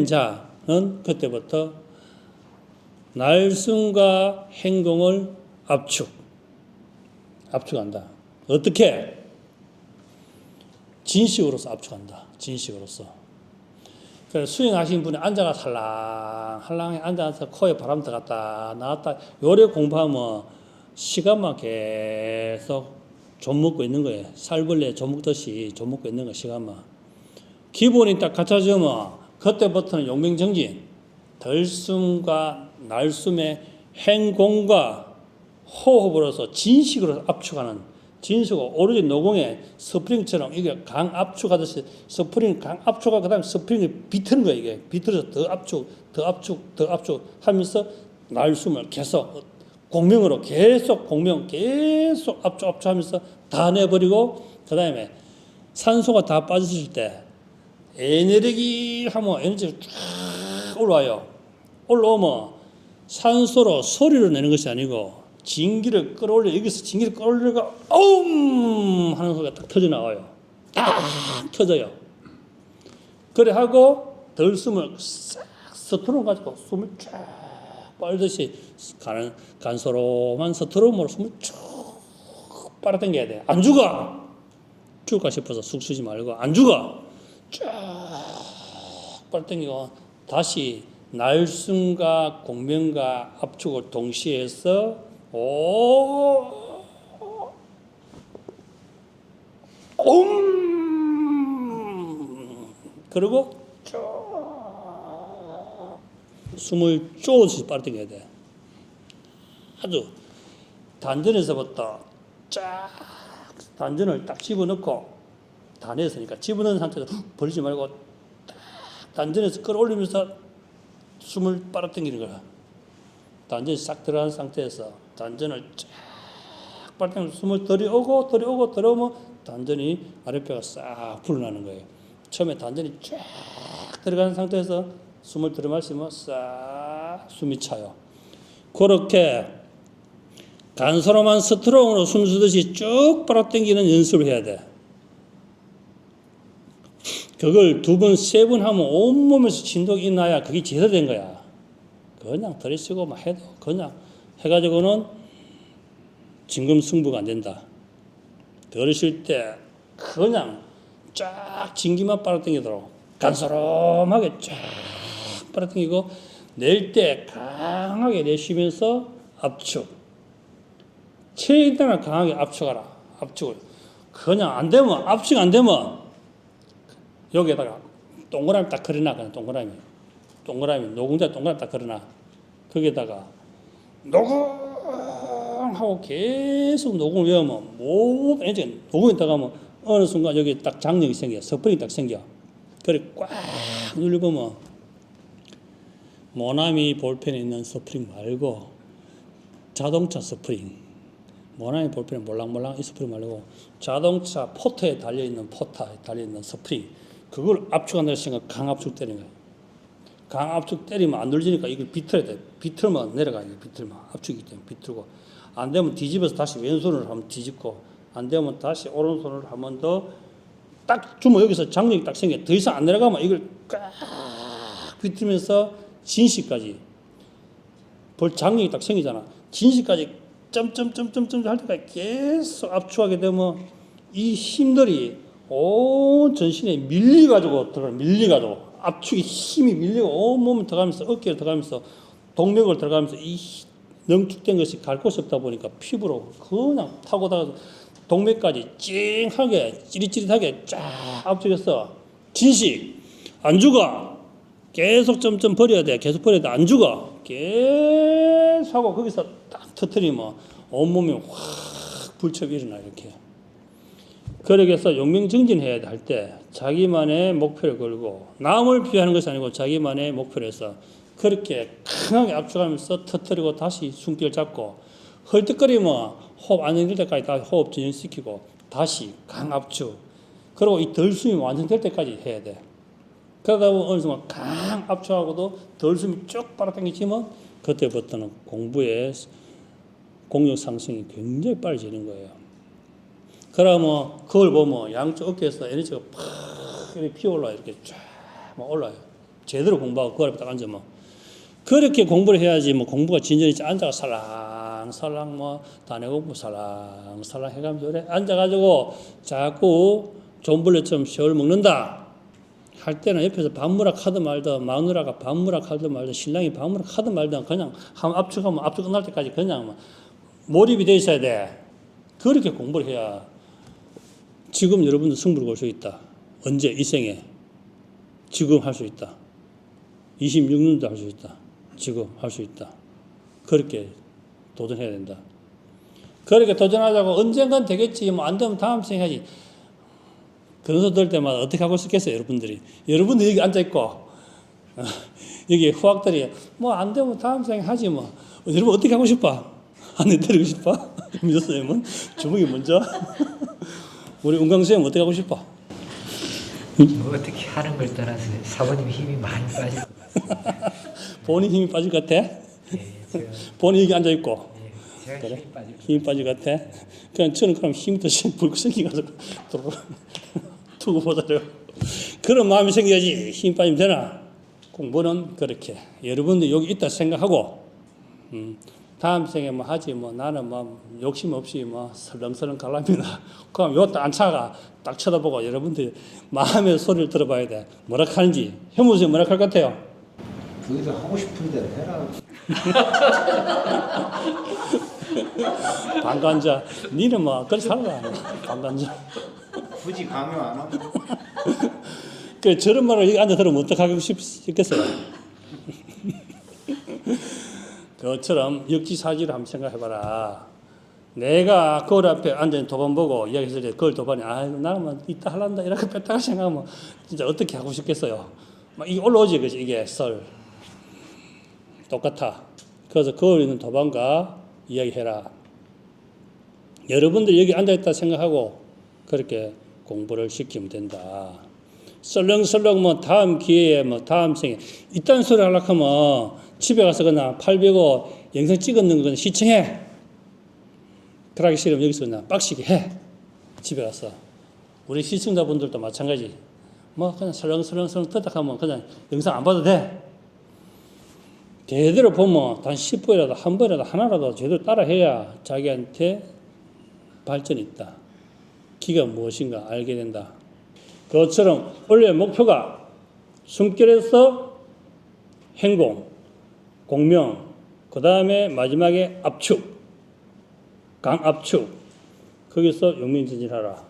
자는 그때부터 날숨과 행동을 압축한다. 어떻게? 진식으로서 압축한다. 진식으로서. 그래서 수행하신 분이 앉아가 살랑살랑해 앉아서 코에 바람 들어갔다 나왔다. 요래 공부하면 시간만 계속 좀 먹고 있는 거예요. 살벌레 좀 먹듯이 좀 먹고 있는 거 시간만. 기본이 딱 갖춰지면 그때부터는 용맹정진, 덜숨과 날숨의 행공과 호흡으로서 진식으로 압축하는, 진식으로 오로지 노공의 스프링처럼 이게 강 압축하듯이 스프링 강 압축하고 그다음에 스프링이 비트는 거예요. 이게 비틀어서 더 압축 하면서 날숨을 계속 공명으로 계속 압축하면서 다 내버리고, 그다음에 산소가 다 빠졌을 때 에너지 하면 에너지가 쫙 올라와요. 올라오면 산소로 소리로 내는 것이 아니고 진기를 끌어올려, 여기서 진기를 끌어올려가 하는 소리가 딱 터져 나와요. 딱 터져요. 그래 하고 덜 숨을 싹 스트롬 가지고 숨을 쫙 빨듯이 간소로만 스트롬으로 숨을 쭉 빨아당겨야 돼. 안 죽어. 죽을까 싶어서 쑥 쉬지 말고 안 죽어. 쫙 빨아당기고 다시 날숨과 공명과 압축을 동시에 해서 그리고 쭉 숨을 쪼듯이 빨아당겨야 돼. 아주 단전에서부터 쫙 단전을 딱 집어넣고 다 냈으니까 집어넣은 상태에서 벌리지 말고 딱 단전에서 끌어올리면서 숨을 빨아당기는 거야. 단전이 싹 들어간 상태에서 단전을 쫙 빨아당기면서 숨을 들여오면 단전이 아랫배가 싹 불어나는 거예요. 처음에 단전이 쫙 들어가는 상태에서 숨을 들여 마시면 싹 숨이 차요. 그렇게 간소로만 스트롱으로 숨 쉬듯이 쭉 빨아당기는 연습을 해야 돼. 그걸 2번, 3번 하면 온몸에서 진동이 나야 그게 제대로 된 거야. 그냥 들이쉬고만 해도 그냥 해가지고는 진검승부가 안 된다. 들이쉴 때 그냥 쫙 진기만 빨아당기도록 간소름하게 쫙 빨아당기고 낼 때 강하게 내쉬면서 압축. 최대한 강하게 압축하라. 압축을. 그냥 안 되면 압축 안 되면 여기에다가 동그라미 딱 그려놔. 그냥 동그라미 노공자 동그라미 딱 그려놔. 거기에다가 녹음하고 계속 녹음을 외우면 모든 에너지가 녹음이 들어가면 어느 순간 여기 딱 장력이 생겨. 스프링이 딱 생겨. 그래 꽉 눌려보면 모나미 볼펜에 있는 스프링 말고 자동차 스프링, 모나미 볼펜에 몰랑몰랑 이 스프링 말고 자동차 포터에 달려있는 스프링, 그걸 압축한다는 생각 강압축 때리는 거예요. 강압축 때리면 안 눌리니까 이걸 비틀어야 돼. 비틀면 내려가요. 비틀면 압축이기 때문에 비틀고 안 되면 뒤집어서 다시 왼손으로 한번 뒤집고 안 되면 다시 오른손으로 한 번 더 딱 주면 여기서 장력이 딱 생겨. 더 이상 안 내려가면 이걸 꽉 비틀면서 진시까지 장력이 딱 생기잖아. 진시까지 점점점점점 할 때까지 계속 압축하게 되면 이 힘들이 온 전신에 밀려가지고 압축이 힘이 밀리고 온몸을 들어가면서 어깨를 들어가면서 동맥을 들어가면서 이 능축된 것이 갈 곳이 없다 보니까 피부로 그냥 타고 다가서 동맥까지 찡하게 찌릿찌릿하게 쫙 압축해서 진식 안 죽어. 계속 점점 버려야 돼. 계속 버려야 돼. 안 죽어. 계속 하고 거기서 딱 터뜨리면 온몸이 확 불첩이 일어나 이렇게. 그러기 위해서 용명정진해야 할 때 자기만의 목표를 걸고 남을 비하하는 것이 아니고 자기만의 목표를 해서 그렇게 강하게 압축하면서 터뜨리고 다시 숨길 잡고 헐떡거리면 호흡 안정될 때까지 다 호흡 진정시키고 다시 강압축. 그리고 이 덜숨이 완성될 때까지 해야 돼. 그러다 보면 어느 순간 강 압축하고도 덜숨이 쭉 빨아당기지만 그때부터는 공부의 공력 상승이 굉장히 빨라지는 거예요. 그러면 그걸 보면 양쪽 어깨에서 에너지가 팍 이렇게 피어올라요. 이렇게 쫙 올라요. 제대로 공부하고 그 앞에 딱 앉으면. 그렇게 공부를 해야지 뭐 공부가 진전이 앉아가 살랑살랑 뭐 단해공부 살랑살랑 해가면서 그래 앉아가지고 자꾸 존벌레처럼 셔를 먹는다 할 때는 옆에서 반무락 하든 말든 마누라가 반무락 하든 말든 신랑이 반무락 하든 말든 그냥 한 압축하면 압축 끝날 때까지 그냥 몰입이 돼 있어야 돼. 그렇게 공부를 해야 지금 여러분들 승부를 걸 수 있다. 언제? 이 생에. 지금 할 수 있다. 26년도 할 수 있다. 지금 할 수 있다. 그렇게 도전해야 된다. 그렇게 도전하자고 언젠간 되겠지. 뭐 안 되면 다음 생에 하지. 그런 소리 들을 때마다 어떻게 하고 싶겠어요, 여러분들이. 여러분들 여기 앉아있고, 여기 후학들이 뭐 안 되면 다음 생에 하지 뭐. 여러분 어떻게 하고 싶어? 안에 때리고 싶어? 민서쌤은 주먹이 먼저. 우리 은광쌤은 어떻게 하고 싶어? 뭐 어떻게 하는 걸 떠나서 사모님 힘이 많이 빠질 것 같습니다. 본인 힘이 빠질 것 같아? 예, 제가, 본인 여기 앉아있고. 예, 제가 그래? 힘이 빠질 것 힘이 빠질 것 같아? 그냥 저는 그럼 힘이 더 불고 생기가지고 두고 보자래요. 그런 마음이 생겨야지 힘이 빠지면 되나? 공부는 그렇게. 여러분들 여기 있다 생각하고, 다음 생에 뭐 하지 뭐 나는 뭐 욕심 없이 뭐 설렁설렁 갈랍니다. 그럼 요것도 안 차가 딱 쳐다보고 여러분들 마음의 소리를 들어봐야 돼. 뭐라 하는지. 현무선생님 뭐라 할 것 같아요? 너희들 하고 싶은 대로 해라. 방관자. 니는 뭐 그렇게 살아라. 방관자. 굳이 강요 안 하고. 그 저런 말을 여기 앉아 들으면 어떡하고 싶겠어요? 그것처럼 역지사지를 한번 생각해봐라. 내가 거울 앞에 앉아있는 도반 보고 이야기했을 때 거울 도반이 나는 뭐 이따 할란다 이렇게 뺐다가 생각하면 진짜 어떻게 하고 싶겠어요. 막 이게 올라오지 그지 이게 썰 똑같아. 그래서 거울 있는 도반과 이야기해라. 여러분들이 여기 앉아있다 생각하고 그렇게 공부를 시키면 된다. 썰렁썰렁 뭐 다음 기회에 뭐 다음 생에 이딴 소리 하려고 하면 집에 가서 그냥 팔 베고 영상 찍었는 건 시청해. 그러기 싫으면 여기서 그냥 빡시게 해. 집에 가서. 우리 시청자분들도 마찬가지. 뭐 그냥 설렁설렁 듣다 하면 그냥 영상 안 봐도 돼. 제대로 보면 단 10분이라도 한 번이라도 하나라도 제대로 따라해야 자기한테 발전이 있다. 기가 무엇인가 알게 된다. 그것처럼 원래 목표가 숨결에서 행공, 공명, 그 다음에 마지막에 압축, 강압축. 거기서 용민전진하라.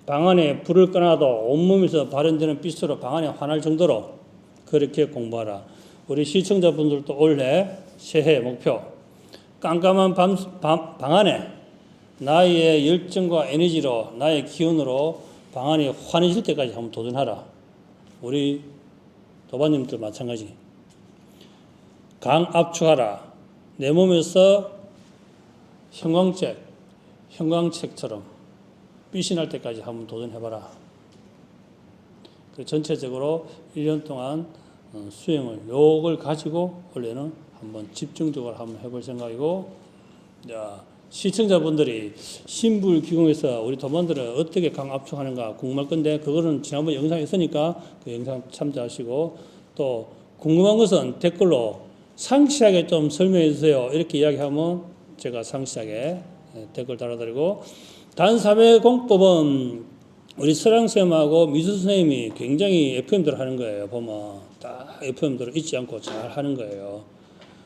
방 안에 불을 꺼놔도 온몸에서 발현되는 빛으로 방 안에 환할 정도로 그렇게 공부하라. 우리 시청자분들도 올해 새해 목표 깜깜한 방 안에 나의 열정과 에너지로 나의 기운으로 방 안이 환해질 때까지 한번 도전하라. 우리 도반님들 마찬가지. 강압축하라. 내 몸에서 형광책처럼 빛이 날 때까지 한번 도전해봐라. 전체적으로 1년 동안 수행을 요걸 가지고 원래는 한번 집중적으로 한번 해볼 생각이고, 시청자분들이 신불기공에서 우리 도반들은 어떻게 강압축하는가 궁금할 건데 그거는 지난번 영상에 있으니까 그 영상 참조하시고, 또 궁금한 것은 댓글로 상세하게 좀 설명해 주세요 이렇게 이야기하면 제가 상세하게 댓글 달아드리고, 단삼회 공법은 우리 서랑쌤하고 미수 선생님이 굉장히 FM대로 하는 거예요. 보면 딱 FM대로 잊지 않고 잘 하는 거예요.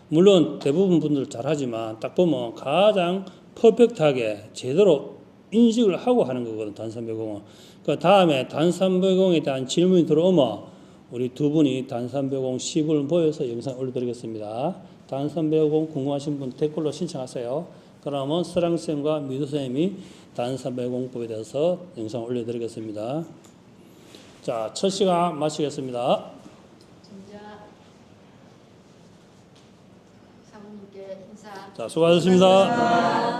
물론 대부분 분들 잘하지만 딱 보면 가장 퍼펙트하게 제대로 인식을 하고 하는 거거든, 단삼배공은. 그 다음에 단삼배공에 대한 질문이 들어오면 우리 두 분이 단삼배공 10을 보여서 영상 올려드리겠습니다. 단삼배공 궁금하신 분 댓글로 신청하세요. 그러면 서랑쌤과 미도쌤이 단삼배공법에 대해서 영상 올려드리겠습니다. 자, 첫 시간 마치겠습니다. 진짜 사모님께 인사. 자, 수고하셨습니다.